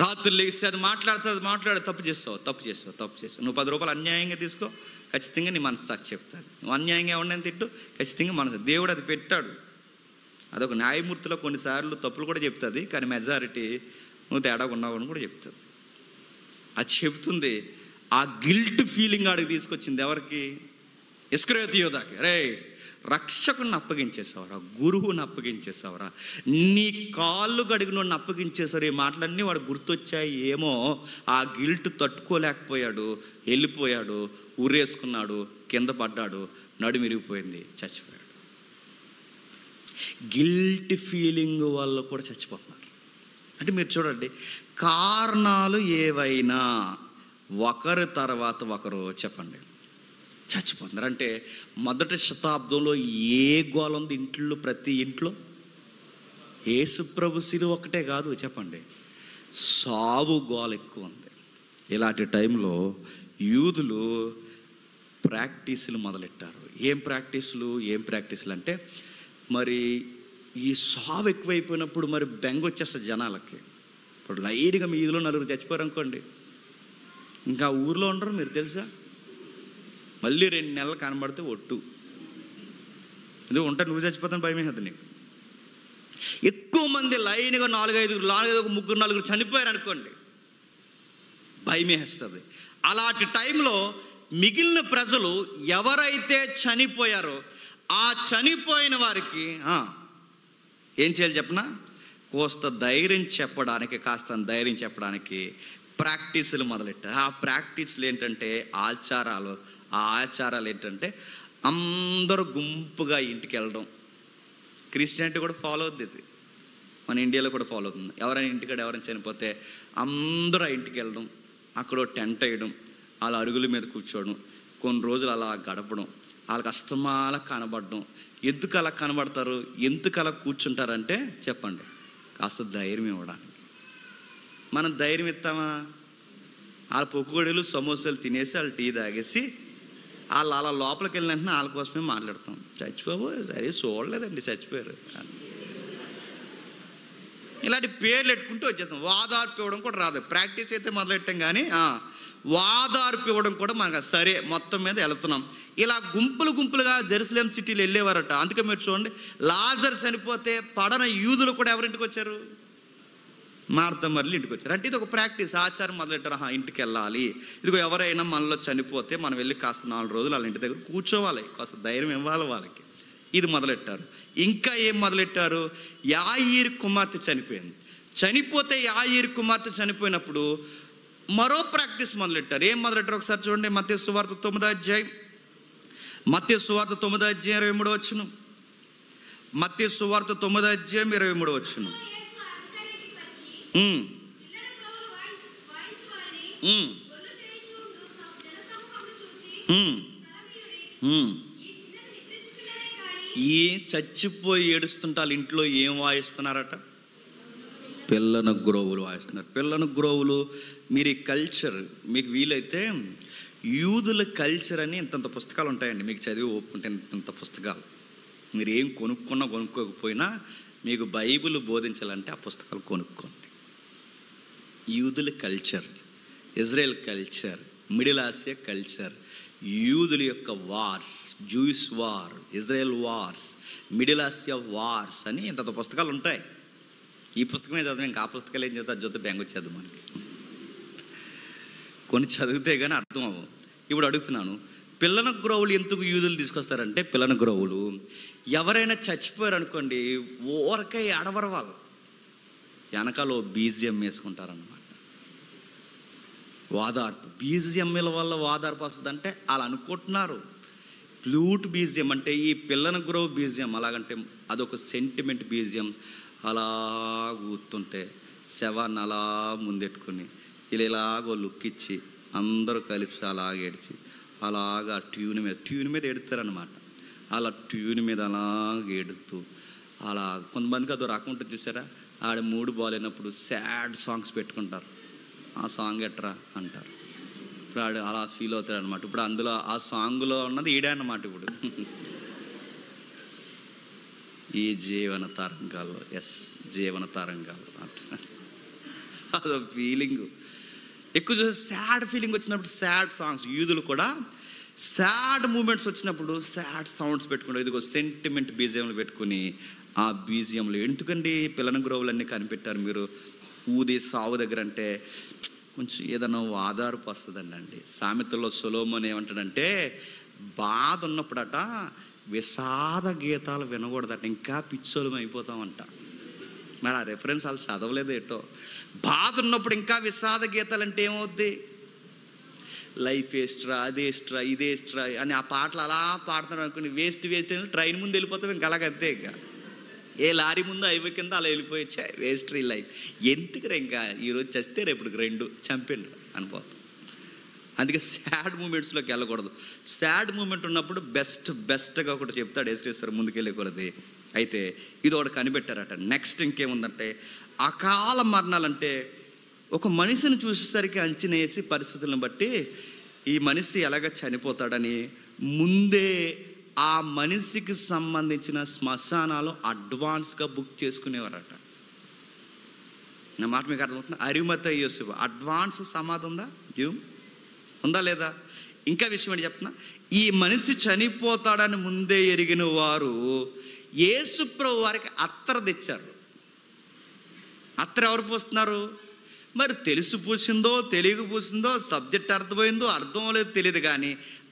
రాత్రులు లేస్తే అది మాట్లాడు, తప్పు చేస్తావు. నువ్వు 10 రూపాయలు అన్యాయంగా తీసుకో, ఖచ్చితంగా నీ మనసు చెప్తాను. నువ్వు అన్యాయంగా ఉండని తిట్టు, ఖచ్చితంగా మనసు. దేవుడు అది పెట్టాడు. అదొక న్యాయమూర్తిలో కొన్నిసార్లు తప్పులు కూడా చెప్తుంది, కానీ మెజారిటీ నువ్వు తేడాగా ఉన్నావని కూడా చెప్తుంది. అది చెప్తుంది. ఆ గిల్ట్ ఫీలింగ్ ఆడికి తీసుకొచ్చింది ఎవరికి? ఇస్కరియోతు యూదాకి. రే, రక్షకుని అప్పగించేసావరా, గురువుని అప్పగించేసావరా, నీ కాళ్ళు గడిగినోడిని అప్పగించేసారు. ఈ మాటలన్నీ వాడు గుర్తొచ్చాయి. ఏమో ఆ గిల్ట్ తట్టుకోలేకపోయాడు, వెళ్ళిపోయాడు, ఊరేసుకున్నాడు, కింద పడ్డాడు, నడుమిరిగిపోయింది, చచ్చిపోయాడు. గిల్ట్ ఫీలింగ్ వల్ల కూడా చచ్చిపోతున్నారు. అంటే మీరు చూడండి, కారణాలు ఏవైనా ఒకరి తర్వాత ఒకరు చెప్పండి చచ్చిపోతున్నారు. అంటే మొదటి శతాబ్దంలో ఏ గోల ఉంది ఇంట్లో? ప్రతి ఇంట్లో యేసుప్రభు సిలువ ఒకటే కాదు, చెప్పండి, సావు గోల ఎక్కువ ఉంది. ఇలాంటి టైంలో యూదులు ప్రాక్టీసులు మొదలెట్టారు. ఏం ప్రాక్టీసులు అంటే, మరి ఈ సావు ఎక్కువైపోయినప్పుడు మరి బెంగ వచ్చేస్తుంది జనాలకి. ఇప్పుడు లైట్గా మీ ఈదులో 4 చచ్చిపోయారు అనుకోండి, ఇంకా ఊర్లో ఉండరు. మీరు తెలుసా, మళ్ళీ 2 నెలలు కనబడితే ఒట్టు. ఇది ఉంటా, నువ్వు చచ్చిపోతాను భయం వేస్తుంది నీకు. ఎక్కువ మంది లైన్గా 4-5 3-4 చనిపోయారు అనుకోండి, భయం వేస్తుంది. అలాంటి టైంలో మిగిలిన ప్రజలు ఎవరైతే చనిపోయారో ఆ చనిపోయిన వారికి ఏం చేయాలి చెప్పనా? కాస్త ధైర్యం చెప్పడానికి ప్రాక్టీసులు మొదలెట్టారు. ఆ ప్రాక్టీసులు ఏంటంటే ఆచారాలు ఏంటంటే, అందరూ గుంపుగా ఇంటికి వెళ్ళడం. క్రిస్టియానిటీ కూడా ఫాలో అవుతుంది ఇది, మన ఇండియాలో కూడా ఫాలో అవుతుంది. ఎవరైనా చనిపోతే అందరూ ఆ ఇంటికి వెళ్ళడం, అక్కడ టెంట్ వేయడం, వాళ్ళ అరుగుల మీద కూర్చోవడం, కొన్ని రోజులు అలా గడపడం, వాళ్ళకి అస్తమాల కనబడడం. ఎందుకు అలా కనబడతారు, ఎందుకు అలా కూర్చుంటారంటే చెప్పండి, కాస్త ధైర్యం ఇవ్వడానికి. మనం ధైర్యం ఇస్తామా? వాళ్ళ పొక్కుగొడలు సమోసాలు తినేసి, వాళ్ళు టీ తాగేసి, వాళ్ళు అలా లోపలికి వెళ్ళిన వెంటనే వాళ్ళ కోసమే మాట్లాడతాం. చచ్చిపోబో, సరే చూడలేదండి చచ్చిపోయారు, ఇలాంటి పేర్లు పెట్టుకుంటూ వచ్చేస్తాం. వాదార్పు ఇవ్వడం కూడా రాదు. ప్రాక్టీస్ అయితే మొదలెట్టాం, కానీ వాదార్పు ఇవ్వడం కూడా మనకు సరే మొత్తం మీద వెళుతున్నాం. ఇలా గుంపులుగా జెరూసలేం సిటీలో వెళ్ళేవారట. అందుకే మీరు చూడండి, లాజరు చనిపోతే పడన యూదులు కూడా ఎవరింటికి వచ్చారు? మార్త మరలి ఇంటికి వచ్చారు. అంటే ఇది ఒక ప్రాక్టీస్, ఆచారం మొదలెట్టారు. ఇంటికి వెళ్ళాలి, ఇదిగో ఎవరైనా మనలో చనిపోతే మనం వెళ్ళి కాస్త 4 రోజులు వాళ్ళ ఇంటి దగ్గర కూర్చోవాలి, కాస్త ధైర్యం ఇవ్వాలి వాళ్ళకి. ఇది మొదలెట్టారు. ఇంకా ఏం మొదలెట్టారు? యాయీరు కుమార్తె చనిపోతే యాయీరు కుమార్తె చనిపోయినప్పుడు మరో ప్రాక్టీస్ మొదలెట్టారు. ఏం మొదలెట్టారు ఒకసారి చూడండి. మత్తయి సువార్త 9వ అధ్యాయం 23వ వచనం. మత్తయి సువార్త 9వ అధ్యాయం 23వ వచనం. ఈ చచ్చిపోయి ఏడుస్తుంటే వాళ్ళ ఇంట్లో ఏం వాయిస్తున్నారట? పిల్లన గ్రోవులు వాయిస్తున్నారు. పిల్లన గ్రోవులు. మీరు ఈ కల్చర్ మీకు వీలైతే యూదుల కల్చర్ అని ఇంతంత పుస్తకాలు ఉంటాయండి. మీకు చదివి ఒప్పుకుంటే ఇంతంత పుస్తకాలు. మీరు ఏం కొనుక్కున్నా కొనుక్కోకపోయినా మీకు బైబిల్ బోధించాలంటే ఆ పుస్తకాలు కొనుక్కోండి. యూదుల culture, Israel culture, middle Asia culture, యూదుల యొక్క wars, Jewish war, Israel wars, middle Asia wars అని ఇంత పుస్తకాలు ఉంటాయి. ఈ పుస్తకమే చదివి ఇంకా ఆ పుస్తకాలు ఏం చదివితే అది చదివితే బెంగ వచ్చేది మనకి. కొన్ని చదివితే కానీ అర్థం అవ్వవు. ఇప్పుడు అడుగుతున్నాను, పిల్లన గ్రోవులు ఎందుకు యూదులు తీసుకొస్తారంటే, పిల్లన గ్రోవులు ఎవరైనా చచ్చిపోయారు అనుకోండి, ఊరకే అడవరు వాళ్ళు, వెనకాల బీజిఎం వేసుకుంటారన్నమాట. వాదార్పు. బీజిఎంల వల్ల వాదార్పు వస్తుందంటే వాళ్ళు అనుకుంటున్నారు. ఫ్లూట్ బీజిఎం అంటే ఈ పిల్లన గ్రోవ్ బీజిఎం అలాగంటే అదొక సెంటిమెంట్ బీజిఎం. అలా కూర్తుంటే శవాన్ని అలా ముందెట్టుకుని ఇలా ఇలాగో లుక్ ఇచ్చి అందరూ కలిసి అలాగ ఏడ్చి అలాగా ట్యూన్ మీద ఎడతారనమాట. అలా ట్యూన్ మీద అలాగ ఏడుస్తూ అలా కొంతమందికి అదో రకం ఉంటుంది చూసారా, ఆడ మూడు బాగాలేనప్పుడు సాడ్ సాంగ్స్ పెట్టుకుంటారు. ఆ సాంగ్ ఎట్రా అంటారు. ఇప్పుడు ఆడు అలా ఫీల్ అవుతాడు అనమాట. ఇప్పుడు అందులో ఆ సాంగ్లో ఉన్నది ఈడే అన్నమాట. ఇప్పుడు ఈ జీవన తరంగాలు, జీవన తరంగాలు అంట. అదో ఫీలింగ్ ఎక్కువ చూస్తే సాడ్ ఫీలింగ్ వచ్చినప్పుడు సాడ్ సాంగ్స్. యూదులు కూడా సాడ్ మూమెంట్స్ వచ్చినప్పుడు సాడ్ సౌండ్స్ పెట్టుకుంటారు. ఇదిగో సెంటిమెంట్ బీజిఎంలు పెట్టుకుని ఆ బీజిఎంలు. ఎందుకండి పిల్లన గ్రోవులన్నీ కనిపెట్టారు మీరు ఊది సావు దగ్గర అంటే? కొంచెం ఏదైనా ఆధారపు వస్తుందండి. సామెతల్లో సొలొమోను ఏమంటాడంటే, బాధ ఉన్నప్పుడట విషాద గీతాలు వినకూడదట, ఇంకా పిచ్చోలం అయిపోతామంట. మరి ఆ రెఫరెన్స్ వాళ్ళు చదవలేదు ఏటో. బాధ ఉన్నప్పుడు ఇంకా విషాద గీతాలు అంటే ఏమవుద్ది? లైఫ్ వేస్ట్రా, అదేస్ట్రా, ఇదేస్ట్రా అని ఆ పాటలు అలా పాడుతున్నారు అనుకుని వేస్ట్ అని ట్రైన్ ముందు వెళ్ళిపోతాం. ఇంకా అలాగంతే. ఇంకా ఏ లారీ ముందు హైవే కింద అలా వెళ్ళిపోయచ్చా వేస్ట్ ఈ లైఫ్. ఎందుకు ఇంకా ఈరోజు చస్తే రేపు రెండు చంపిండు అనుకోతాం. అందుకే సాడ్ మూమెంట్స్లోకి వెళ్ళకూడదు. సాడ్ మూమెంట్ ఉన్నప్పుడు బెస్ట్గా ఒకటి చెప్తాడు యేసుక్రీస్తు ముందుకెళ్ళకూడదు. అయితే ఇది ఒకటి కనిపెట్టారట. నెక్స్ట్ ఇంకేముందంటే, అకాల మరణాలంటే ఒక మనిషిని చూసేసరికి అంచనా వేసి పరిస్థితులను బట్టి ఈ మనిషి ఎలాగ చనిపోతాడని ముందే ఆ మనిషికి సంబంధించిన శ్మశానాలు అడ్వాన్స్గా బుక్ చేసుకునేవారట. నా మాట మీకు అర్థమవుతుంది? అరిమతయి యోసేపు అడ్వాన్స్ సమాధి ఉందా లేదా? ఇంకా విషయం ఏంటి చెప్తున్నా, ఈ మనిషి చనిపోతాడని ముందే ఎరిగిన వారు యేసుప్రభు వారికి అత్తర తెచ్చారు. అత్తర ఎవరు పోస్తున్నారు? మరి తెలుసు పూసిందో తెలియక పూసిందో, సబ్జెక్ట్ అర్థమైందో అర్థం లేదు తెలియదు, కానీ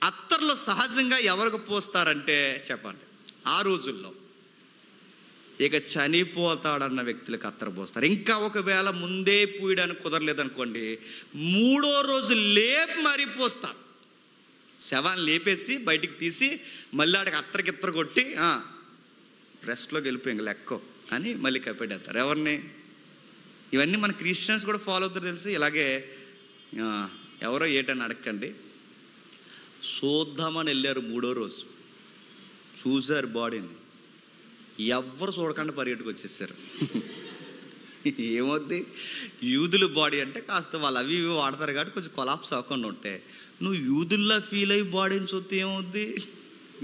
అత్తర్లో సహజంగా ఎవరికి పోస్తారంటే చెప్పండి, ఆ రోజుల్లో ఇక చనిపోతాడన్న వ్యక్తులకు అత్తర పోస్తారు. ఇంకా ఒకవేళ ముందే పూయడానికి కుదరలేదనుకోండి, 3వ రోజు లేపి మరీ పోస్తారు. శవాన్ని లేపేసి బయటికి తీసి మళ్ళీ ఆడికి అత్తరకిత్తర కొట్టి రెస్ట్లోకి వెళ్ళిపోయి ఇంక లెక్కో అని మళ్ళీ కప్పెడతారు. ఎవరిని? ఇవన్నీ మన క్రిస్టియన్స్ కూడా ఫాలో అవుతారు తెలుసు. ఇలాగే ఎవరో ఏటని అడగండి, చూద్దామని వెళ్ళారు 3వ రోజు, చూశారు బాడీని, ఎవ్వరు చూడకుండా పరిగెట్టుకు వచ్చేసారు. ఏమవుద్ది? యూదుల బాడీ అంటే కాస్త వాళ్ళు అవి ఇవి వాడతారు కాబట్టి కొంచెం కొలాప్స్ అవ్వకుండా ఉంటాయి. నువ్వు యూదుల్లా ఫీల్ అయ్యి బాడీని చూస్తే ఏమవుద్ది?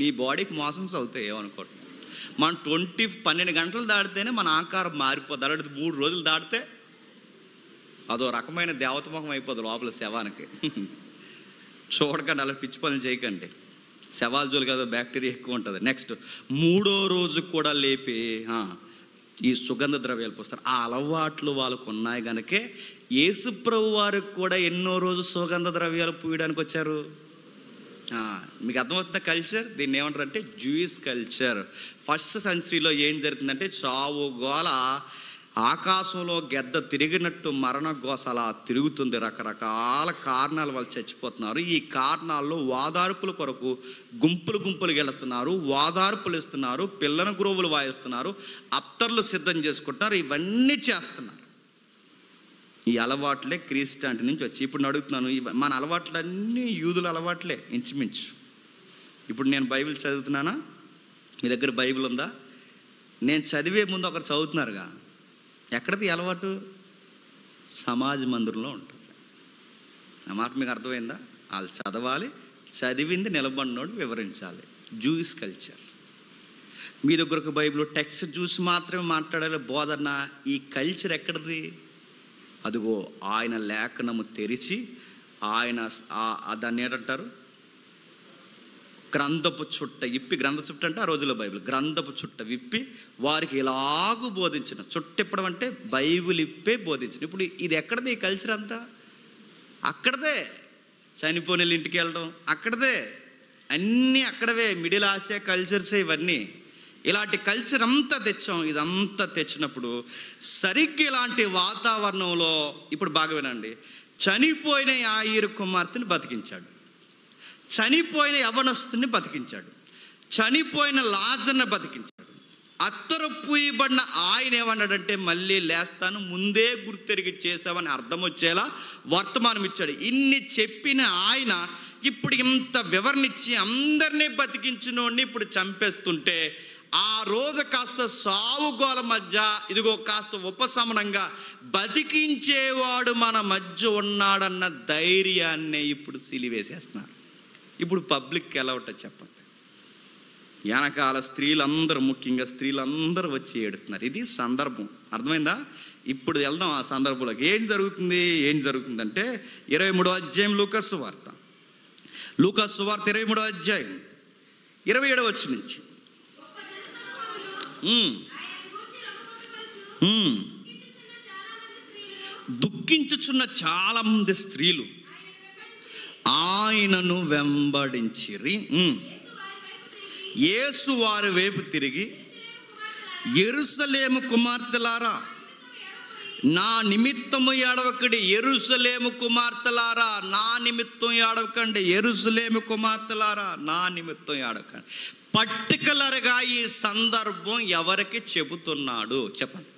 నీ బాడీకి మోషన్స్ అవుతాయి. ఏమనుకోవట్లేదు. మనం 12 గంటలు దాటితేనే మన ఆకారం మారిపోద్ది. అలాంటి 3 రోజులు దాటితే అదో రకమైన దేవతముఖం అయిపోద్ది లోపల శవానికి. చూడకండి, అలా పిచ్చి పనులు చేయకండి. శవాల జోలికి అదో బ్యాక్టీరియా ఎక్కువ ఉంటుంది. నెక్స్ట్ 3వ రోజు కూడా లేపి ఈ సుగంధ ద్రవ్యాలు పోస్తారు. ఆ అలవాట్లు వాళ్ళకు ఉన్నాయి కనుకే యేసుప్రభు వారికి కూడా ఎన్నో రోజు సుగంధ ద్రవ్యాలు పూయడానికి వచ్చారు. మీకు అర్థమవుతున్న కల్చర్. దీన్ని ఏమంటారు అంటే జూయిష్ కల్చర్. ఫస్ట్ సెంచరీలో ఏం జరుగుతుందంటే, చావు గోల ఆకాశంలో గెద్ద తిరిగినట్టు మరణ గోస అలా తిరుగుతుంది. రకరకాల కారణాలు వాళ్ళు చచ్చిపోతున్నారు. ఈ కారణాల్లో వాదార్పుల కొరకు గుంపులుగా వెళుతున్నారు, వాదార్పులు ఇస్తున్నారు, పిల్లన గ్రోవులు వాయిస్తున్నారు, అత్తర్లు సిద్ధం చేసుకుంటున్నారు, ఇవన్నీ చేస్తున్నారు. ఈ అలవాట్లే క్రిస్టియానిటీ నుంచి వచ్చి. ఇప్పుడు అడుగుతున్నాను, మన అలవాట్లన్నీ యూదుల అలవాట్లే ఇంచుమించు. ఇప్పుడు నేను బైబిల్ చదువుతున్నానా? మీ దగ్గర బైబిల్ ఉందా? నేను చదివే ముందు ఒకరు చదువుతున్నారుగా. ఎక్కడిది అలవాటు? సమాజ మందిరంలో ఉంటుంది. ఆ మాట మీకు అర్థమైందా? వాళ్ళు చదవాలి, చదివింది నిలబడినోడు వివరించాలి. Jewish culture. మీ దగ్గర ఒక బైబిల్ టెక్స్ట్ చూసి మాత్రమే మాట్లాడాలి బోధన. ఈ కల్చర్ ఎక్కడిది? అదిగో ఆయన లేఖనము తెరిచి ఆయన దాన్ని ఏంటంటారు, గ్రంథపు చుట్ట ఇప్పి, గ్రంథ చుట్ట అంటే ఆ రోజుల్లో బైబిల్, గ్రంథపు చుట్ట విప్పి వారికి ఇలాగూ బోధించిన. చుట్ట ఇప్పడం అంటే బైబిల్ ఇప్పే బోధించిన. ఇప్పుడు ఇది ఎక్కడది? ఈ కల్చర్ అంతా అక్కడదే. చనిపోయిన ఇంటికి వెళ్ళడం అక్కడదే, అన్నీ అక్కడవే. మిడిల్ ఆసియా కల్చర్సే ఇవన్నీ. ఇలాంటి కల్చర్ అంతా తెచ్చాం. ఇదంతా తెచ్చినప్పుడు సరిగ్గా ఇలాంటి వాతావరణంలో ఇప్పుడు బాగా వినండి, చనిపోయిన యాయీరు కుమార్తెని బతికించాడు, చనిపోయిన యవనస్తుని బతికించాడు, చనిపోయిన లాజర్ని బతికించాడు. అత్తరు పూయబడిన ఆయన ఏమన్నాడంటే, మళ్ళీ లేస్తాను, ముందే గుర్తెరిగి చేసావని అర్థం వచ్చేలా వర్తమానం ఇచ్చాడు. ఇన్ని చెప్పిన ఆయన ఇప్పుడు ఇంత వివరణ ఇచ్చి అందరినీ బతికించినోడిని ఇప్పుడు చంపేస్తుంటే, ఆ రోజు కాస్త సావుగోల మధ్య ఇదిగో కాస్త ఉపశమనంగా బతికించేవాడు మన మధ్య ఉన్నాడన్న ధైర్యాన్ని ఇప్పుడు సిలివేసేస్తున్నారు. ఇప్పుడు పబ్లిక్కి ఎలా ఉంటుంది చెప్పండి? వెనకాల స్త్రీలందరూ, ముఖ్యంగా స్త్రీలందరూ వచ్చి ఏడుస్తున్నారు. ఇది సందర్భం. అర్థమైందా? ఇప్పుడు వెళ్దాం ఆ సందర్భంలోకి. ఏం జరుగుతుందంటే 23వ అధ్యాయం లూకా సువార్త 23వ అధ్యాయం 27వ వచనం నుంచి. దుఃఖించుచున్న చాలా మంది స్త్రీలు ఆయనను వెంబడించిరి. యేసు వారి వైపు తిరిగి, యెరూషలేము కుమార్తెలారా నా నిమిత్తము ఏడవకండి. యెరూషలేము కుమార్తెలారా నా నిమిత్తం ఏడవకండి. యెరూషలేము కుమార్తెలారా నా నిమిత్తం ఏడవకండి. పర్టికులర్గా ఈ సందర్భం ఎవరికి చెబుతున్నాడు చెప్పండి?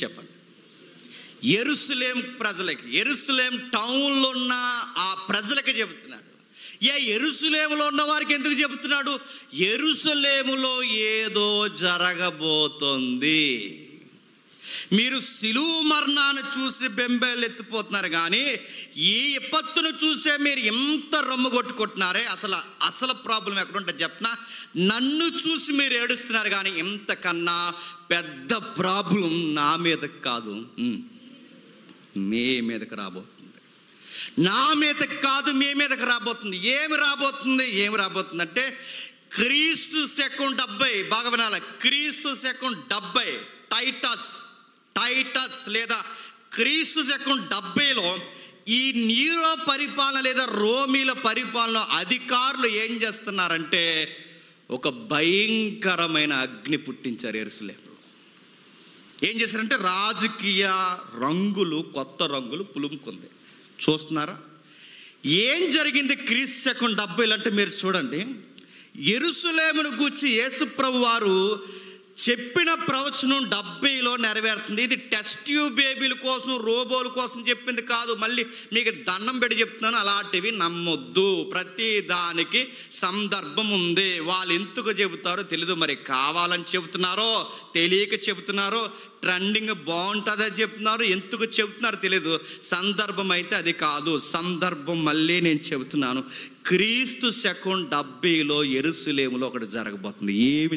చెప్పండి. యెరూషలేం ప్రజలకి, యెరూషలేం టౌన్లో ఉన్న ఆ ప్రజలకి చెబుతున్నాడు. యెరూషలేములో ఉన్న వారికి ఎందుకు చెబుతున్నాడు? యెరూషలేములో ఏదో జరగబోతోంది. మీరు సిలువ మరణాన్ని చూసి బెంబేలు ఎత్తిపోతున్నారు, కానీ ఈ విపత్తును చూసే మీరు ఎంత రొమ్ము కొట్టుకుంటున్నారే. అసలు ప్రాబ్లం ఎక్కడ ఉంటుంది చెప్పనా? నన్ను చూసి మీరు ఏడుస్తున్నారు, కానీ ఇంతకన్నా పెద్ద ప్రాబ్లం నా మీదకి కాదు, మీ మీదకి రాబోతుంది. నా మీదకి కాదు, మీ మీదకి రాబోతుంది. ఏమి రాబోతుంది అంటే క్రీస్తు శకం 70. బాగా వినాలి. క్రీస్తు శకం 70 టైటస్ లేదా క్రీస్తు శకం 70లో ఈ నీరో పరిపాలన లేదా రోమీల పరిపాలన అధికారులు ఏం చేస్తున్నారంటే ఒక భయంకరమైన అగ్ని పుట్టించారు యెరూషలేములో. ఏం చేశారంటే రాజకీయ రంగులు, కొత్త రంగులు పులుముకుంది. చూస్తున్నారా ఏం జరిగింది? క్రీస్తు శకం 70 అంటే మీరు చూడండి, యెరూషలేమును గూర్చి యేసుప్రభు వారు చెప్పిన ప్రవచనం 70లో నెరవేరుతుంది. ఇది టెస్ట్ ట్యూబ్ బేబీల కోసం, రోబోల కోసం చెప్పింది కాదు. మళ్ళీ మీకు దండం పెట్టి చెప్తున్నాను, అలాంటివి నమ్మొద్దు. ప్రతి దానికి సందర్భం ఉంది. వాళ్ళు ఎందుకు చెబుతారో తెలీదు, మరి కావాలని చెబుతున్నారో తెలియక చెబుతున్నారో, ట్రెండింగ్ బాగుంటుందో చెప్తున్నారు, ఎందుకు చెబుతున్నారో తెలీదు. సందర్భం అయితే అది కాదు. సందర్భం మళ్ళీ నేను చెబుతున్నాను, క్రీస్తు శకం 70లో యెరూషలేములో ఒకటి జరగబోతుంది. ఏం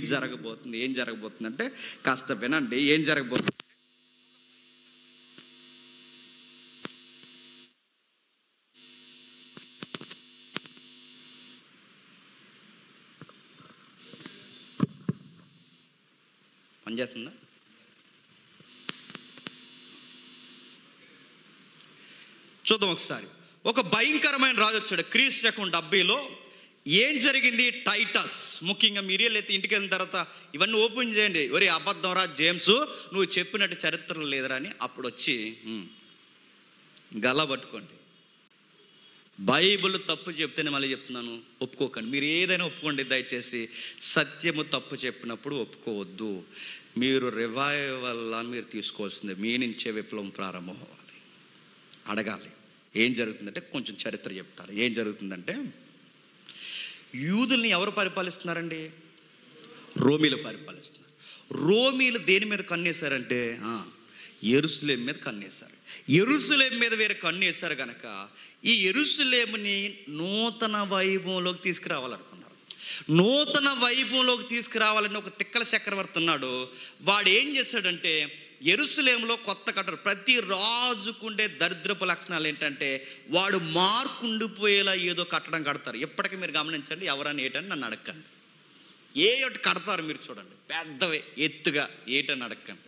జరగబోతుంది అంటే కాస్త వినండి. ఏం జరగబోతుంది? పనిచేస్తుందా? చూద్దాం ఒకసారి. ఒక భయంకరమైన రాజు వచ్చాడు క్రీస్తు శకం 70లో. ఏం జరిగింది? టైటస్, ముఖ్యంగా మీరియల్ అయితే ఇంటికి వెళ్ళిన తర్వాత ఇవన్నీ ఓపెన్ చేయండి. ఒరే అబద్ధం రా జేమ్స్, నువ్వు చెప్పినట్టు చరిత్రలు లేదురా అని అప్పుడు వచ్చి గల్లా పట్టుకోండి. బైబిల్ తప్పు చెప్తేనే మళ్ళీ చెప్తున్నాను, ఒప్పుకోకండి. మీరు ఏదైనా ఒప్పుకోండి దయచేసి. సత్యము తప్పు చెప్పినప్పుడు ఒప్పుకోవద్దు. మీరు రివైవల్లా మీరు తీసుకోవాల్సిందే. మీ నుంచే విప్లవం ప్రారంభం అవ్వాలి. అడగాలి ఏం జరుగుతుందంటే, కొంచెం చరిత్ర చెప్తారు. ఏం జరుగుతుందంటే, యూదుల్ని ఎవరు పరిపాలిస్తున్నారండి? రోమీలు పరిపాలిస్తున్నారు. రోమీలు దేని మీద కన్నేశారంటే యెరూషలేము మీద కన్నేశారు. యెరూషలేము మీద వేరే కన్నేశారు కనుక ఈ యెరూషలేముని నూతన వైభవంలోకి తీసుకురావాలనుకున్నారు. నూతన వైభవంలోకి తీసుకురావాలని ఒక తిక్కల చక్రవర్తి ఉన్నాడు. వాడు ఏం చేశాడంటే యెరూషలేములో కొత్త కట్టరు. ప్రతి రాజుకుండే దరిద్రపు లక్షణాలు ఏంటంటే వాడు మార్కుండిపోయేలా ఏదో కట్టడం కడతారు. ఎప్పటికీ మీరు గమనించండి, ఎవరని ఏటని నన్ను అడగండి. ఏ ఒకటి కడతారు మీరు చూడండి, పెద్దవే ఎత్తుగా ఏటని అడగండి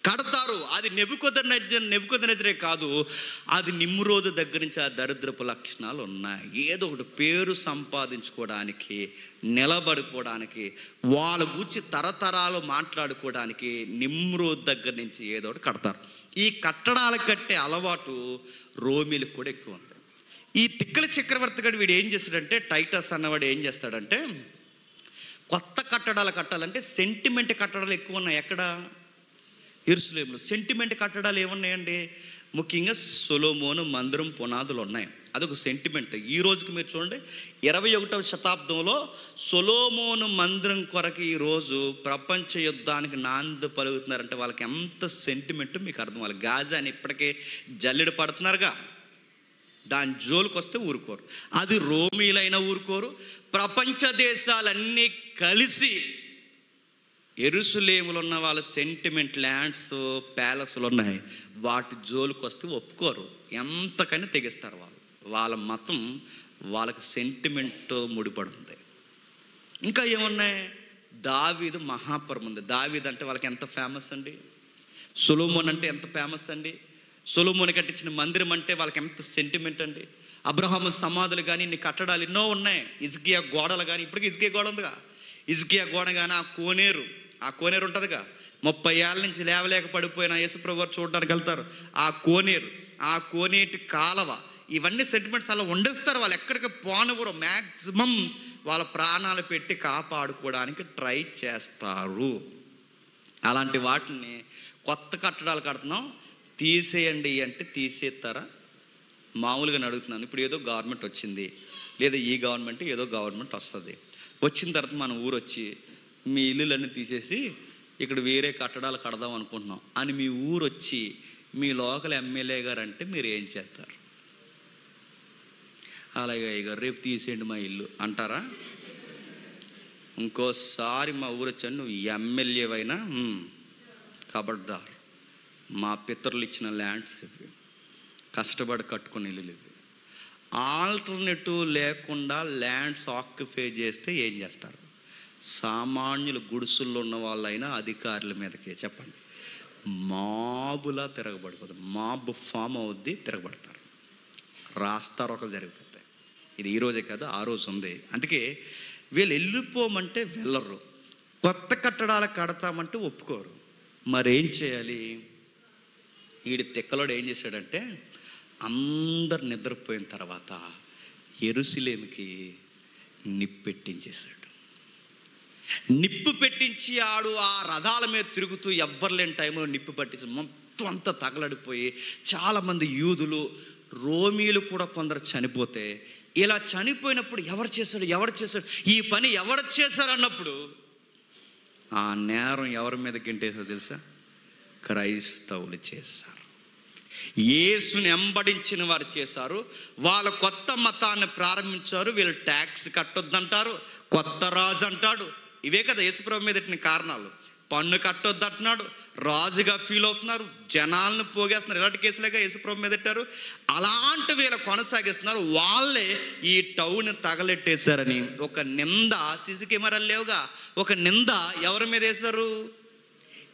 కడతారు. అది నెబుకద్నెజరే కాదు, అది నిమ్రోదు దగ్గర నుంచి ఆ దరిద్రపు లక్షణాలు ఉన్నాయి. ఏదో ఒకటి పేరు సంపాదించుకోవడానికి, నిలబడిపోవడానికి, వాళ్ళ గురించి తరతరాలు మాట్లాడుకోవడానికి నిమ్రోదు దగ్గర నుంచి ఏదో ఒకటి కడతారు. ఈ కట్టడాలు కట్టే అలవాటు రోమీలకు కూడా ఎక్కువ ఉంది. ఈ తిక్కల చక్రవర్తి గడు వీడు ఏం చేస్తాడంటే, టైటస్ అన్నవాడు ఏం చేస్తాడంటే, కొత్త కట్టడాలు కట్టాలంటే సెంటిమెంట్ కట్టడాలు ఎక్కువ ఉన్నాయి. ఎక్కడ? యెరూషలేములో. సెంటిమెంట్ కట్టడాలు ఏమున్నాయండి? ముఖ్యంగా సొలొమోను మందిరం పునాదులు ఉన్నాయి. అదొక సెంటిమెంట్. ఈ రోజుకి మీరు చూడండి, 21వ శతాబ్దంలో సొలొమోను మందిరం కొరకు ఈరోజు ప్రపంచ యుద్ధానికి నాంది పలుకుతున్నారంటే వాళ్ళకి ఎంత సెంటిమెంట్ మీకు అర్థం. వాళ్ళు గాజాని ఇప్పటికే జల్లెడ పడుతున్నారుగా, దాని జోలికి వస్తే ఊరుకోరు. అది రోమీలైనా ఊరుకోరు. ప్రపంచ దేశాలన్నీ కలిసి యెరూషలేములో ఉన్న వాళ్ళ సెంటిమెంట్ ల్యాండ్స్, ప్యాలెస్లు ఉన్నాయి, వాటి జోలికి వస్తే ఒప్పుకోరు. ఎంతకని తెగిస్తారు వాళ్ళు. వాళ్ళ మతం వాళ్ళకి సెంటిమెంట్ ముడిపడి ఉంది. ఇంకా ఏమున్నాయి? దావీదు మహాపురం ఉంది. దావీదు అంటే వాళ్ళకి ఎంత ఫేమస్ అండి. సొలొమోన్ అంటే ఎంత ఫేమస్ అండి. సొలొమోను కట్టించిన మందిరం అంటే వాళ్ళకి ఎంత సెంటిమెంట్ అండి. అబ్రహాము సమాధులు కానీ ఇన్ని కట్టడాలు ఎన్నో ఉన్నాయి. హిజ్కియా గోడలు కానీ, ఇప్పటికీ హిజ్కియా గోడ ఉందిగా, హిజ్కియా గోడ కానీ, ఆ కోనేరు ఉంటుందిగా, 30 ఏళ్ళ నుంచి లేవలేక పడిపోయిన యేసుప్రభు వారు చూడడానికి వెళ్తారు. ఆ కోనేటి కాలవ, ఇవన్నీ సెంటిమెంట్స్ అలా వండేస్తారు. వాళ్ళు ఎక్కడికి పోనివ్వరు. మ్యాక్సిమం వాళ్ళ ప్రాణాలు పెట్టి కాపాడుకోవడానికి ట్రై చేస్తారు. అలాంటి వాటిని కొత్త కట్టడాలు కడుతున్నాం తీసేయండి అంటే తీసేస్తారా? మామూలుగా అడుగుతున్నాను. ఇప్పుడు ఏదో గవర్నమెంట్ వచ్చింది, లేదా ఈ గవర్నమెంట్ ఏదో గవర్నమెంట్ వస్తుంది. వచ్చిన తర్వాత మన ఊరు వచ్చి మీ ఇల్లులన్నీ తీసేసి ఇక్కడ వేరే కట్టడాలు కడదాం అనుకుంటున్నాం అని మీ ఊరు వచ్చి మీ లోకల్ ఎమ్మెల్యే గారు అంటే మీరు ఏం చేస్తారు? అలాగే ఇక రేపు తీసేయండి మా ఇల్లు అంటారా? ఇంకోసారి మా ఊరు వచ్చాను, నువ్వు ఎమ్మెల్యేవైనా కబడ్దార్, మా పితరులు ఇచ్చిన ల్యాండ్స్ ఇవి, కష్టపడి కట్టుకుని ఇల్లులు ఇవి, ఆల్టర్నేటివ్ లేకుండా ల్యాండ్స్ ఆక్యుపై చేస్తే ఏం చేస్తారు? సామాన్యులు గుడిసుల్లో ఉన్న వాళ్ళైనా అధికారుల మీదకే చెప్పండి, మాబులా తిరగబడిపోతుంది. మాబ్ ఫామ్ అవుద్ది, తిరగబడతారు, రాస్తారు, ఒకరు జరిగిపోతాయి. ఇది ఈరోజే కాదు, ఆ రోజు ఉంది. అందుకే వీళ్ళు వెళ్ళిపోమంటే వెళ్ళరు, కొత్త కట్టడాలు కడతామంటే ఒప్పుకోరు. మరేం చేయాలి? వీడి తిక్కలోడు ఏం చేశాడంటే, అందరు నిద్రపోయిన తర్వాత యెరూషలేముకి నిప్పెట్టించేశాడు. నిప్పు పెట్టించి ఆడు ఆ రథాల మీద తిరుగుతూ ఎవ్వరు లేని టైంలో నిప్పు పట్టించి మొత్తం అంతా తగలడిపోయి చాలామంది యూదులు, రోమీలు కూడా కొందరు చనిపోతే, ఇలా చనిపోయినప్పుడు ఎవరు చేశాడు ఈ పని ఎవరు చేశారు అన్నప్పుడు ఆ నేరం ఎవరి మీద గింటేశారో తెలుసా? క్రైస్తవులు చేశారు. యేసుని వెంబడించిన వారు చేశారు. వాళ్ళ కొత్త మతాన్ని ప్రారంభించారు. వీళ్ళు ట్యాక్స్ కట్టొద్దంటారు, కొత్త రాజు అంటాడు. ఇవే కదా యేసుప్రభు మీద పెట్టిన కారణాలు. పన్ను కట్టొద్దు అంటున్నాడు, రాజుగా ఫీల్ అవుతున్నారు, జనాలను పోగేస్తున్నారు. ఇలాంటి కేసులేగా యేసుప్రభు మీద పెట్టారు. అలాంటి వీళ్ళు కొనసాగిస్తున్నారు. వాళ్ళే ఈ టౌన్ తగలెట్టేశారని ఒక నింద, సీసీ కెమెరాలు లేవుగా, ఒక నింద ఎవరి మీద వేశారు?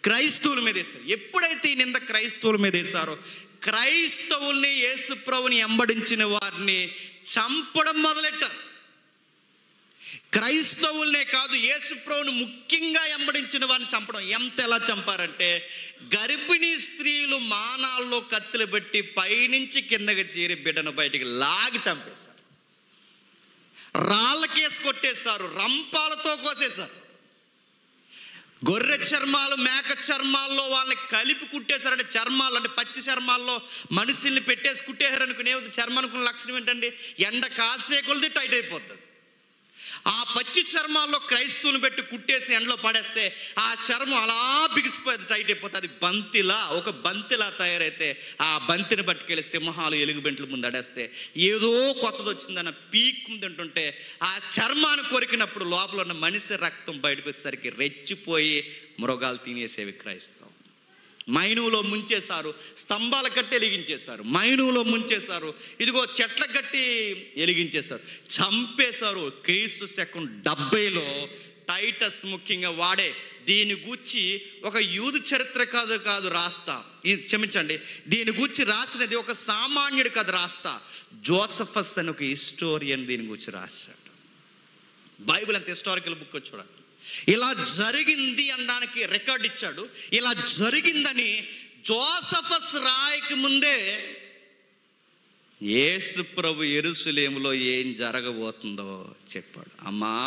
క్రైస్తవుల మీద వేశారు. ఎప్పుడైతే ఈ నింద క్రైస్తవుల మీద వేశారో, క్రైస్తవుల్ని, యేసుప్రభుని వెంబడించిన వారిని చంపడం మొదలెట్టారు. క్రైస్తవుల్నే కాదు, యేసుప్రభుని ముఖ్యంగా వెంబడించిన వారిని చంపడం. ఎలా చంపారంటే, గర్భిణీ స్త్రీలు మానాల్లో కత్తులు పెట్టి పైనుంచి కిందకి చేరి బిడ్డను బయటికి లాగి చంపేశారు. రాళ్ళకేసి కొట్టేశారు, రంపాలతో కోసేశారు. గొర్రె చర్మాలు, మేక చర్మాల్లో వాళ్ళని కలిపి కుట్టేశారంటే, చర్మాలు అంటే పచ్చి చర్మాల్లో మనుషుల్ని పెట్టేసి కుట్టేశారు అనుకునే చర్మం అనుకున్న లక్షణం ఏంటండి? ఎండ కాసే కొలది టైట్ అయిపోతుంది. ఆ పచ్చి చర్మాల్లో క్రైస్తవుని పెట్టి కుట్టేసి ఎండలో పడేస్తే ఆ చర్మం అలా బిగిసిపోయి టైట్ అయిపోతుంది. అది బంతిలా, ఒక బంతిలా తయారైతే ఆ బంతిని పట్టుకెళ్ళి సింహాలు ఎలుగుబెంట్ల ముందు అడేస్తే ఏదో కొత్తది వచ్చిందన్న పీక్ తింటుంటే ఆ చర్మాన్ని కొరికినప్పుడు లోపల ఉన్న మనిషి రక్తం బయటకు వచ్చేసరికి రెచ్చిపోయి మృగాలు తినేసేవి క్రైస్తవం. మైనువులో ముంచేశారు, స్తంభాల కట్టి వెలిగించేశారు, మైనువులో ముంచేశారు, ఇదిగో చెట్ల కట్టి వెలిగించేశారు, చంపేశారు. క్రీస్తు శకం 70లో టైటస్ ముఖ్యంగా వాడే దీని గూర్చి ఒక యూదు చరిత్ర కాదు రాస్తా, ఇది క్షమించండి, దీని గూర్చి రాసినది ఒక సామాన్యుడి కథ రాస్తా. జోసఫస్ అని ఒక హిస్టోరియన్ దీని గురించి రాశాడు. బైబిల్ అంత హిస్టారికల్ బుక్ చూడండి. ఇలా జరిగింది అనడానికి రికార్డ్ ఇచ్చాడు. ఇలా జరిగిందని జోసఫస్ రాయకి ముందే యేసు ప్రభు యెరూషలేములో ఏం జరగబోతుందో చెప్పాడు. అమ్మా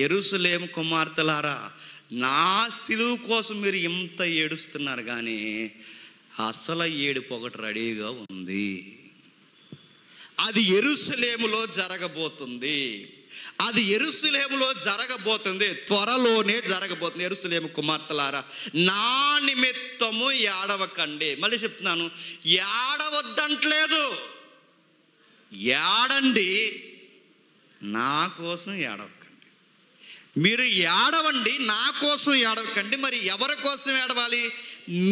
యెరూషలేము కుమార్తెలారా, నా సిలువు కోసం మీరు ఇంత ఏడుస్తున్నారు, కానీ అసలు ఏడుపు ఒకటి రెడీగా ఉంది. అది యెరూషలేములో జరగబోతుంది. అది యెరూషలేములో జరగబోతుంది, త్వరలోనే జరగబోతుంది. యెరూషలేము కుమార్తెలారా, నా నిమిత్తము ఏడవకండి. మళ్ళీ చెప్తున్నాను, ఏడవద్దంటలేదు, ఏడండి, నా కోసం ఏడవకండి. మీరు ఏడవండి, నా కోసం ఏడవకండి. మరి ఎవరి కోసం ఏడవాలి?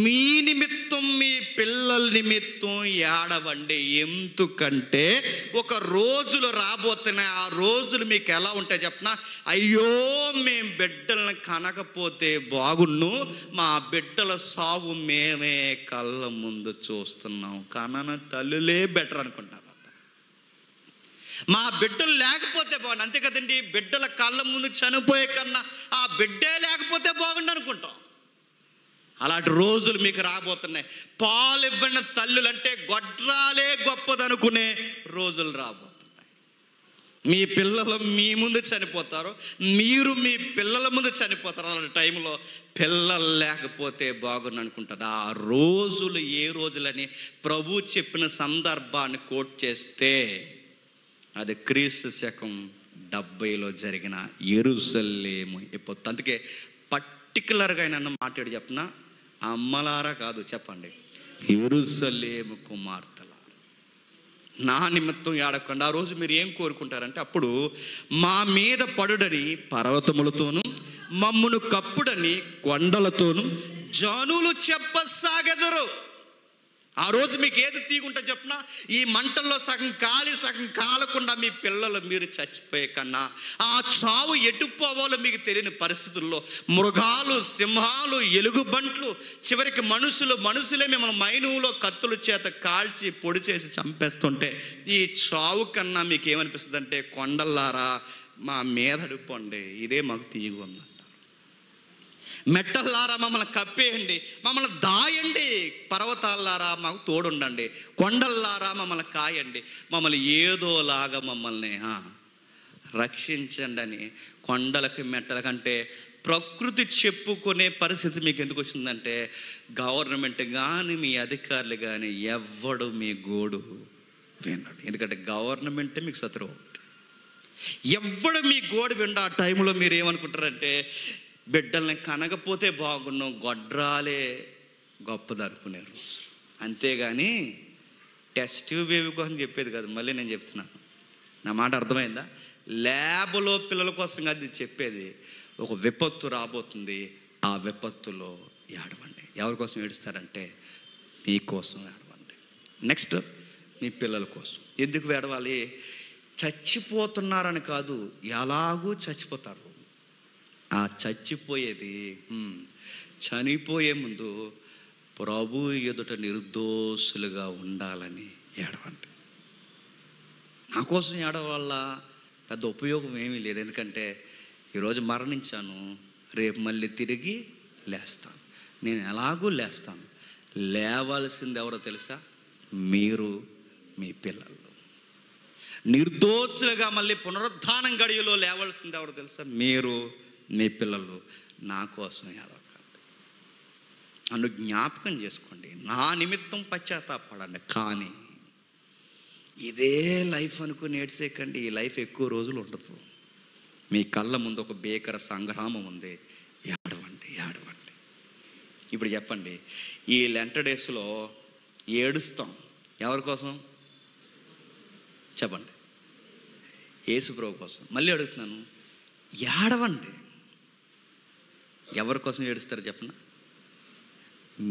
మీ నిమిత్తం, మీ పిల్లల నిమిత్తం ఏడవండి. ఎందుకంటే ఒక రోజులు రాబోతున్నాయి. ఆ రోజులు మీకు ఎలా ఉంటాయి చెప్పనా? అయ్యో మేము బిడ్డలను కనకపోతే బాగుండు, మా బిడ్డల సాగు మేమే కళ్ళ ముందు చూస్తున్నాం, కనన తల్లులే బెటర్ అనుకుంటాం. మా బిడ్డలు లేకపోతే బాగుండు, అంతే కదండి. బిడ్డల కళ్ళ ముందు చనిపోయే కన్నా ఆ బిడ్డే లేకపోతే బాగుండు అనుకుంటాం. అలాంటి రోజులు మీకు రాబోతున్నాయి. పాలు ఇవ్వని తల్లులంటే గొడ్రాలే గొప్పదనుకునే రోజులు రాబోతున్నాయి. మీ పిల్లలు మీ ముందు చనిపోతారు, మీరు మీ పిల్లల ముందు చనిపోతారు. అలాంటి టైంలో పిల్లలు లేకపోతే బాగుండు అనుకుంటారు. ఆ రోజులు ఏ రోజులని ప్రభు చెప్పిన సందర్భాన్ని కోట్ చేస్తే అది క్రీస్తు శకం 70లో జరిగిన యెరూషలేము అయిపోతుంది. అందుకే పర్టికులర్గా ఆయన మాట్లాడి చెప్పిన అమ్మలారా కాదు, చెప్పండి, యెరూషలేము కుమార్తెలారా, నా నిమిత్తం ఏడకండి. ఆ రోజు మీరు ఏం కోరుకుంటారంటే, అప్పుడు మా మీద పడుడని పర్వతములతోనూ మమ్మును కప్పుడని కొండలతోనూ జనులు చెప్పసాగెదరు. ఆ రోజు మీకు ఏది తీగుంటా చెప్పినా, ఈ మంటల్లో సగం కాలి సగం కాలకుండా మీ పిల్లలు మీరు చచ్చిపోయే కన్నా ఆ చావు ఎటుపోవాలో మీకు తెలియని పరిస్థితుల్లో మృగాలు, సింహాలు, ఎలుగుబంట్లు, చివరికి మనుషులే మిమ్మల్ని మైనువులో కత్తుల చేత కాల్చి పొడి చేసి చంపేస్తుంటే ఈ చావు కన్నా మీకు ఏమనిపిస్తుంది అంటే, కొండల్లారా మా మీద అడుక్కోండి, ఇదే మాకు తీగుంది. మెట్టల్లారా మమ్మల్ని కప్పేయండి, మమ్మల్ని దాయండి. పర్వతాల్లారా మాకు తోడుండండి. కొండల్లారా మమ్మల్ని కాయండి, మమ్మల్ని ఏదోలాగా మమ్మల్ని రక్షించండి అని కొండలకి మెట్టల కంటే ప్రకృతి చెప్పుకునే పరిస్థితి మీకు ఎందుకు వచ్చిందంటే, గవర్నమెంట్ కానీ మీ అధికారులు కానీ ఎవ్వడు మీ గోడు విన్నాడు. ఎందుకంటే గవర్నమెంటే మీకు శత్రువు అవుతుంది. ఎవ్వడు మీ గోడు విండు. ఆ టైంలో మీరు ఏమనుకుంటారంటే, బిడ్డల్ని కనకపోతే బాగున్నాం, గొడ్రాలే గొప్పదనుకునే రోజు. అంతేగాని టెస్ట్ బేబీ కోసం చెప్పేది కాదు. మళ్ళీ నేను చెప్తున్నాను, నా మాట అర్థమైందా? ల్యాబ్లో పిల్లల కోసం అది చెప్పేది. ఒక విపత్తు రాబోతుంది, ఆ విపత్తులో ఏడవండి. ఎవరి కోసం ఏడుస్తారంటే, మీకోసం ఏడవండి. నెక్స్ట్ మీ పిల్లల కోసం. ఎందుకు ఏడవాలి? చచ్చిపోతున్నారని కాదు, ఎలాగూ చచ్చిపోతారు. ఆ చచ్చిపోయేది చనిపోయే ముందు ప్రభు ఎదుట నిర్దోషులుగా ఉండాలని ఏడవండి. నా కోసం ఏడవ వల్ల పెద్ద ఉపయోగం ఏమీ లేదు. ఎందుకంటే ఈరోజు మరణించాను, రేపు మళ్ళీ తిరిగి లేస్తాను. నేను ఎలాగూ లేస్తాను. లేవాల్సింది ఎవరో తెలుసా? మీరు, మీ పిల్లలు. నిర్దోషులుగా మళ్ళీ పునరుద్ధానం గడియలో లేవాల్సింది ఎవరో తెలుసా? మీరు, మీ పిల్లలు. నా కోసం ఏడవకండి, నన్ను జ్ఞాపకం చేసుకోండి, నా నిమిత్తం పశ్చాత్తాపడండి. కానీ ఇదే లైఫ్ అనుకుని ఏడ్చేయకండి. ఈ లైఫ్ ఎక్కువ రోజులు ఉండదు. మీ కళ్ళ ముందు ఒక భీకర సంగ్రామం ఉంది, ఏడవండి ఏడవండి. ఇప్పుడు చెప్పండి, ఈ లెంట డేస్లో ఏడుస్తాం ఎవరి కోసం చెప్పండి? యేసుప్రభు కోసం. మళ్ళీ అడుగుతున్నాను, ఏడవండి. ఎవరి కోసం ఏడుస్తారు చెప్పండి?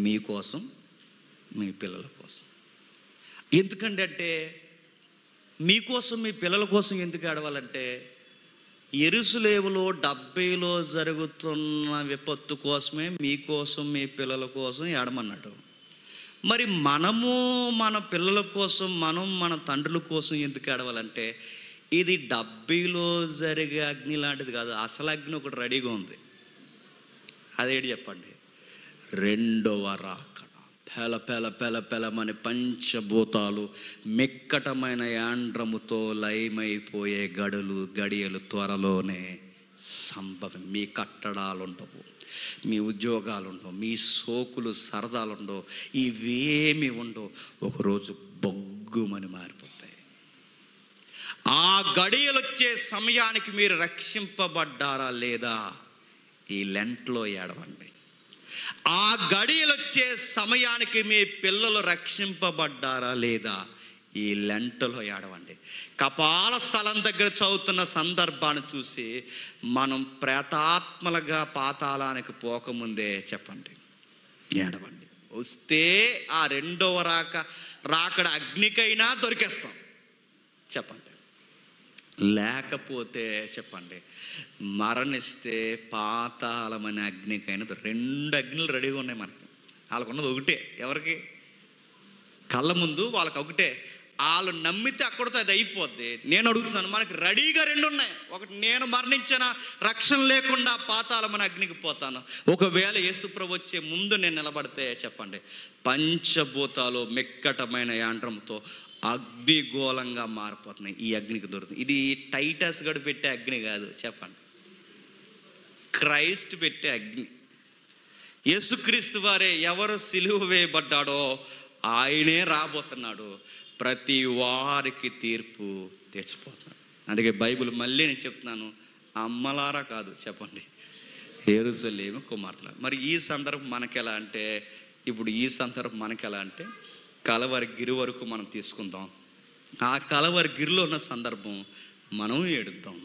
మీకోసం, మీ పిల్లల కోసం. ఎందుకండి అంటే, మీకోసం మీ పిల్లల కోసం ఎందుకు ఏడవాలంటే, యెరూషలేములో 70లో జరుగుతున్న విపత్తు కోసమే మీకోసం మీ పిల్లల కోసం ఏడమన్నాడు. మరి మనము మన పిల్లల కోసం, మనం మన తండ్రుల కోసం ఎందుకు ఏడవాలంటే, ఇది 70లో జరిగే అగ్ని లాంటిది కాదు, అసలు అగ్ని ఒకటి రెడీగా ఉంది. అదేంటి చెప్పండి? రెండవ రాకడ. పెల పెల పెల పెలమని పంచభూతాలు మిక్కటమైన యాండ్రముతో లయమైపోయే గడియలు త్వరలోనే సంభవం. మీ కట్టడాలు ఉండవు, మీ ఉద్యోగాలు ఉండవు, మీ సోకులు సరదాలు ఉండవు, ఇవేమి ఉండవు. ఒకరోజు బొగ్గుమని మారిపోతాయి. ఆ గడియలు వచ్చే సమయానికి మీరు రక్షింపబడ్డారా లేదా? ఈ లెంట్లో ఏడవండి. ఆ గడియలు వచ్చే సమయానికి మీ పిల్లలు రక్షింపబడ్డారా లేదా? ఈ లెంటలో ఏడవండి. కపాల స్థలం దగ్గర చదువుతున్న సందర్భాన్ని చూసి మనం ప్రేతాత్మలుగా పాతాళానికి పోకముందే చెప్పండి, ఏడవండి. వస్తే ఆ రెండవ రాకడ అగ్నికైనా దొరికేస్తాం చెప్పండి. లేకపోతే చెప్పండి, మరణిస్తే పాతాళమనే అగ్నికైనా 2 అగ్నులు రెడీగా ఉన్నాయి మనకి. వాళ్ళకు ఉన్నది ఒకటే. ఎవరికి? కళ్ళ ముందు వాళ్ళకి ఒకటే. వాళ్ళు నమ్మితే అక్కడితో అది అయిపోద్ది. నేను అడుగుతున్నాను, మనకి రెడీగా 2 ఉన్నాయి. ఒకటి, నేను మరణించిన రక్షణ లేకుండా పాతాళమనే అగ్నికి పోతాను. ఒకవేళ యేసుప్రభు వచ్చే ముందు నేను నిలబడితే చెప్పండి, పంచభూతాలు మిక్కటమైన యాంత్రంతో అగ్నిగోళంగా మారిపోతున్నాయి. ఈ అగ్నికి దొరుకుతుంది. ఇది టైటస్ గడు పెట్టే అగ్ని కాదు చెప్పండి, క్రైస్ట్ పెట్టే అగ్ని. యేసుక్రీస్తు వారే ఎవరు సిలువ వేయబడ్డాడో ఆయనే రాబోతున్నాడు. ప్రతి వారికి తీర్పు తెచ్చిపోతున్నాడు. అందుకే బైబిల్ మళ్ళీ నేను చెప్తున్నాను, అమ్మలారా కాదు చెప్పండి, యెరూషలేము కుమార్తెలారా. మరి ఈ సందర్భం మనకెలా అంటే, ఇప్పుడు ఈ సందర్భం మనకెలా అంటే, కలవరి గిరి వరకు మనం తీసుకుందాం. ఆ కలవరి గిరిలో ఉన్న సందర్భం మనం ఏడుద్దాం.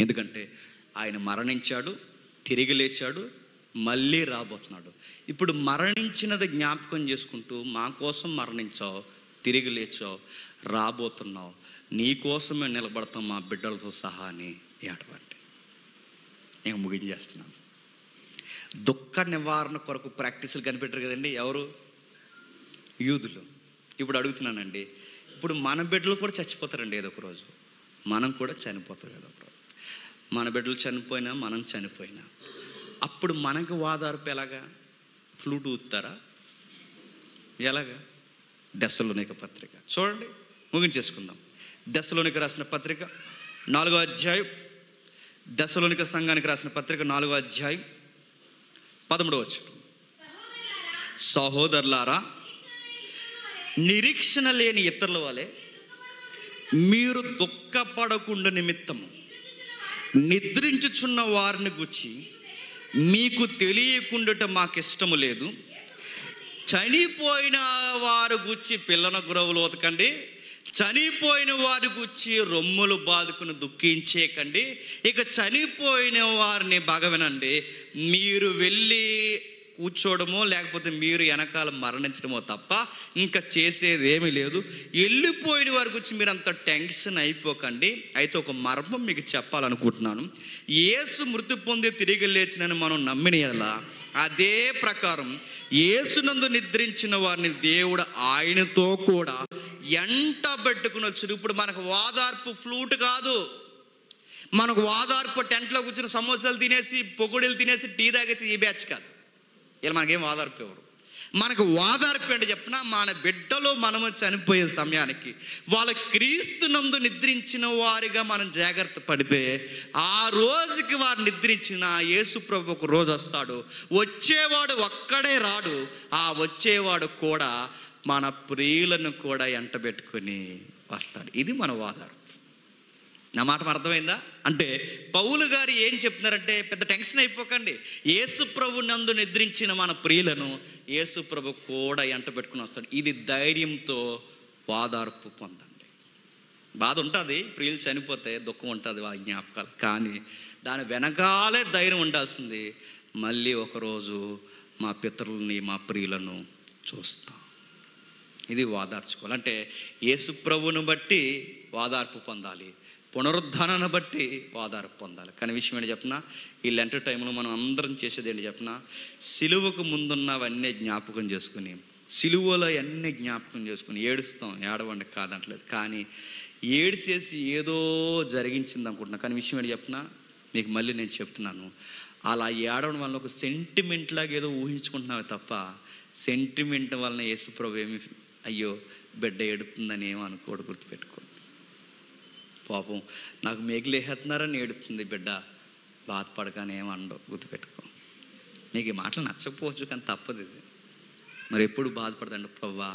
ఎందుకంటే ఆయన మరణించాడు, తిరిగి లేచాడు, మళ్ళీ రాబోతున్నాడు. ఇప్పుడు మరణించినది జ్ఞాపకం చేసుకుంటూ, మా కోసం మరణించావు, తిరిగి లేచావు, రాబోతున్నావు, నీ కోసమే నిలబడతాం మా బిడ్డలతో సహా అని ఏడవండి. నేను ముగించేస్తున్నాను. దుఃఖ నివారణ కొరకు ప్రాక్టీసులు కనిపెట్టారు కదండి ఎవరు? యూదులు. ఇప్పుడు అడుగుతున్నానండి, ఇప్పుడు మన బిడ్డలు కూడా చచ్చిపోతారండి ఏదో ఒక రోజు. మనం కూడా చనిపోతాం ఏదో ఒక రోజు. మన బిడ్డలు చనిపోయినా, మనం చనిపోయినా, అప్పుడు మనకి వాదార్పు ఎలాగా? ఫ్లూట్ ఊతారా? ఎలాగా? దెస్సలోనిక పత్రిక చూడండి, ముగించేసుకుందాం. దెస్సలోనిక రాసిన పత్రిక 4వ అధ్యాయం, దెస్సలోనిక సంఘానికి రాసిన పత్రిక 4వ అధ్యాయం 13వ వచనం. సహోదరులారా, నిరీక్షణ లేని ఇతరుల వలె మీరు దుఃఖపడకుండా నిమిత్తము నిద్రించుచున్న వారిని గురించి మీకు తెలియకుండా మాకు ఇష్టము లేదు. చనిపోయిన వారి గురించి పిల్లన గురవులు ఓతకండి, చనిపోయిన వారి గురించి రొమ్ములు బాదుకుని దుఃఖించేకండి. ఇక చనిపోయిన వారిని బాగా వినండి, మీరు వెళ్ళి కూర్చోవడమో లేకపోతే మీరు వెనకాల మరణించడమో తప్ప ఇంకా చేసేది ఏమీ లేదు. వెళ్ళిపోయిన వారి గురించి మీరు అంత టెన్షన్ అయిపోకండి. అయితే ఒక మర్మం మీకు చెప్పాలనుకుంటున్నాను. యేసు మృతి పొంది తిరిగి లేచినని మనం నమ్మిన యెడల, అదే ప్రకారం యేసునందు నిద్రించిన వారిని దేవుడు ఆయనతో కూడా ఎంట పెట్టుకుని వచ్చాడు. ఇప్పుడు మనకు వాదార్పు ఫ్లూట్ కాదు, మనకు వాదార్పు టెంట్లో కూర్చుని సమోసాలు తినేసి, పొగుడీలు తినేసి, టీ తాగేసి ఈ బ్యాచ్ కాదు. ఇలా మనకేం వాదార్పు ఎవరు? మనకు వాదార్పు అంటే చెప్పిన, మన బిడ్డలు మనము చనిపోయే సమయానికి వాళ్ళ క్రీస్తునందు నిద్రించిన వారిగా మనం జాగ్రత్త పడితే, ఆ రోజుకి వారు నిద్రించిన యేసుప్రభు ఒక రోజు వస్తాడు. వచ్చేవాడు ఒక్కడే రాడు, ఆ వచ్చేవాడు కూడా మన ప్రియులను కూడా ఎంటబెట్టుకొని వస్తాడు. ఇది మన వాదార్పు. నా మాట అర్థమైందా? అంటే పౌలు గారు ఏం చెప్తున్నారంటే, పెద్ద టెన్షన్ అయిపోకండి. యేసు ప్రభు నందు నిద్రించిన మన ప్రియులను యేసు ప్రభు కూడా ఎంట పెట్టుకుని వస్తాడు. ఇది ధైర్యంతో ఓదార్పు పొందండి. బాధ ఉంటుంది, ప్రియులు చనిపోతే దుఃఖం ఉంటుంది, వాళ్ళ జ్ఞాపకాలు. కానీ దాని వెనకాలే ధైర్యం ఉండాల్సింది. మళ్ళీ ఒకరోజు మా పితరుల్ని, మా ప్రియులను చూస్తాం. ఇది ఓదార్చుకోవాలి. అంటే యేసు ప్రభువును బట్టి ఓదార్పు పొందాలి, పునరుద్ధానాన్ని బట్టి ఓదార్పు పొందాలి. కానీ విషయం ఏంటి చెప్పిన, ఈ లెంట్ టైంలో మనం అందరం చేసేది ఏంటి చెప్పిన, సిలువకు ముందున్నవన్నీ జ్ఞాపకం చేసుకుని, సిలువలో అన్నీ జ్ఞాపకం చేసుకుని ఏడుస్తాం. ఏడవండి కాదంటలేదు, కానీ ఏడిచేసి ఏదో జరిగించింది అనుకుంటున్నా. కానీ విషయం ఏంటి చెప్పిన, మీకు మళ్ళీ నేను చెప్తున్నాను, అలా ఏడవడం వల్ల ఒక సెంటిమెంట్ లాగా ఏదో ఊహించుకుంటున్నావే తప్ప, సెంటిమెంట్ వలన యేసుప్రభు ఏమి అయ్యో బిడ్డ ఏడుతుందని ఏమో అనుకోడు. గుర్తుపెట్టుకో. పాపం నాకు మేగిలేస్తున్నారని ఏడుతుంది బిడ్డ, బాధపడగానే ఏమనడు. గుర్తుపెట్టుకో. నీకు ఈ మాటలు నచ్చకపోవచ్చు, కానీ తప్పదు ఇది. మరి ఎప్పుడు బాధపడదండి, ప్రవ్వా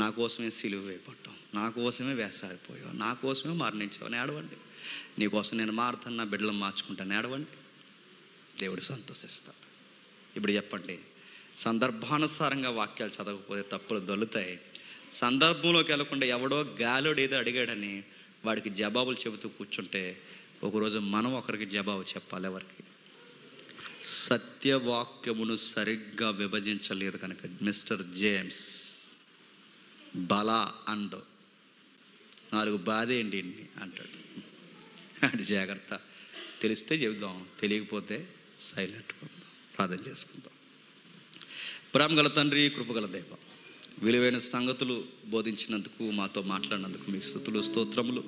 నా కోసమే సిలువ వేయబడ్డావు, నా కోసమే వేసారిపోయావు, నా కోసమే మరణించావు అని ఏడవండి. నీకోసం నేను మారుతాను, నా బిడ్డలను మార్చుకుంటాను ఏడవండి. దేవుడు సంతోషిస్తాడు. ఇప్పుడు చెప్పండి, సందర్భానుసారంగా వాక్యాలు చదవకపోతే తప్పులు దొల్లుతాయి. సందర్భంలోకి వెళ్ళకుండా ఎవడో గాలోడు ఏదో అడిగాడని వాడికి జవాబులు చెబుతూ కూర్చుంటే ఒకరోజు మనం ఒకరికి జవాబు చెప్పాలి. ఎవరికి? సత్యవాక్యమును సరిగ్గా విభజించలేదు కనుక మిస్టర్ జేమ్స్ బలా అండ్ 4 బాధేయండి అంటాడు. అంటే జాగ్రత్త, తెలిస్తే చెబుదాం, తెలియకపోతే సైలెంట్ ఉందాం, ప్రార్థన చేసుకుందాం. ప్రేమగల తండ్రి, కృపగల దేవ, విలువైన సంగతులు బోధించినందుకు, మాతో మాట్లాడినందుకు మీకు స్తుతులు స్తోత్రములు.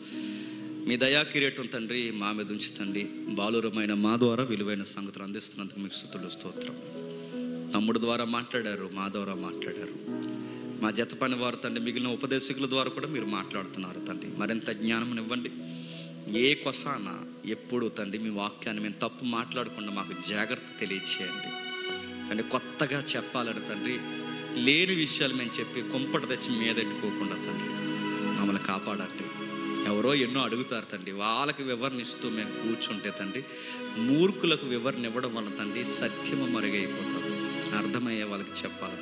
మీ దయా కిరీటం తండ్రి మా మీద ఉంచుతండి. బాలురమైన మా ద్వారా విలువైన సంగతులు అందిస్తున్నందుకు మీకు స్తుతులు స్తోత్రం. తమ్ముడు ద్వారా మాట్లాడారు, మా ద్వారా మాట్లాడారు, మా జత పని వారు తండ్రి, మిగిలిన ఉపదేశకుల ద్వారా కూడా మీరు మాట్లాడుతున్నారు తండ్రి. మరింత జ్ఞానం ఇవ్వండి. ఏ కొసాన ఎప్పుడు తండ్రి మీ వాక్యాన్ని మేము తప్పు మాట్లాడకుండా మాకు జాగ్రత్త తెలియచేయండి. అంటే కొత్తగా చెప్పాలని తండ్రి, లేని విషయాలు మేము చెప్పి కుంపట తెచ్చి మీదెట్టుకోకుండా తండ్రి మమ్మల్ని కాపాడండి. ఎవరో ఎన్నో అడుగుతారు తండ్రి, వాళ్ళకి వివరణ ఇస్తూ మేము కూర్చుంటే తండ్రి, మూర్ఖులకు వివరణ ఇవ్వడం వల్ల తండ్రి సత్యము మరుగైపోతుంది. అర్థమయ్యే వాళ్ళకి చెప్పాలి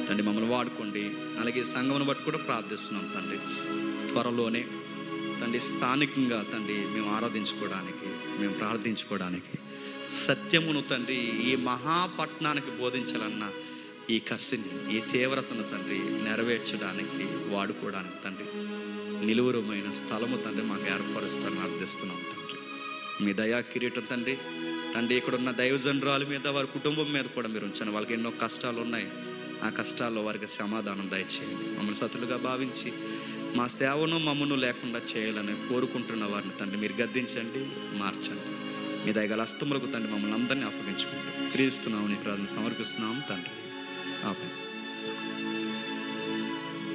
తండ్రి. మమ్మల్ని వాడుకోండి. అలాగే సంఘమును బట్టి కూడా ప్రార్థిస్తున్నాం తండ్రి. త్వరలోనే తండ్రి స్థానికంగా తండ్రి మేము ఆరాధించుకోవడానికి, మేము ప్రార్థించుకోవడానికి, సత్యమును తండ్రి ఈ మహాపట్నానికి బోధించాలన్న ఈ కసిని, ఈ తీవ్రతను తండ్రి నెరవేర్చడానికి, వాడుకోవడానికి తండ్రి నిలువురమైన స్థలము తండ్రి మాకు ఏర్పరుస్తారని అర్థిస్తున్నాం తండ్రి. మీ దయా కిరీటం తండ్రి ఇక్కడ ఉన్న దైవజనురాల మీద, వారి కుటుంబం మీద కూడా మీరు ఉంచండి. వాళ్ళకి ఎన్నో కష్టాలు ఉన్నాయి, ఆ కష్టాల్లో వారికి సమాధానం దయచేయండి. మమ్మల్ని సతులుగా భావించి మా సేవను మమ్మను లేకుండా చేయాలని కోరుకుంటున్న వారిని తండ్రి మీరు గద్దించండి, మార్చండి. మీ దయగల హస్తములకు తండ్రి మమ్మల్ని అందరినీ అప్పగించుకుంటూ క్రీస్తున్నామని ప్రార్థన సమర్పిస్తున్నాం తండ్రి. ఆమేన్.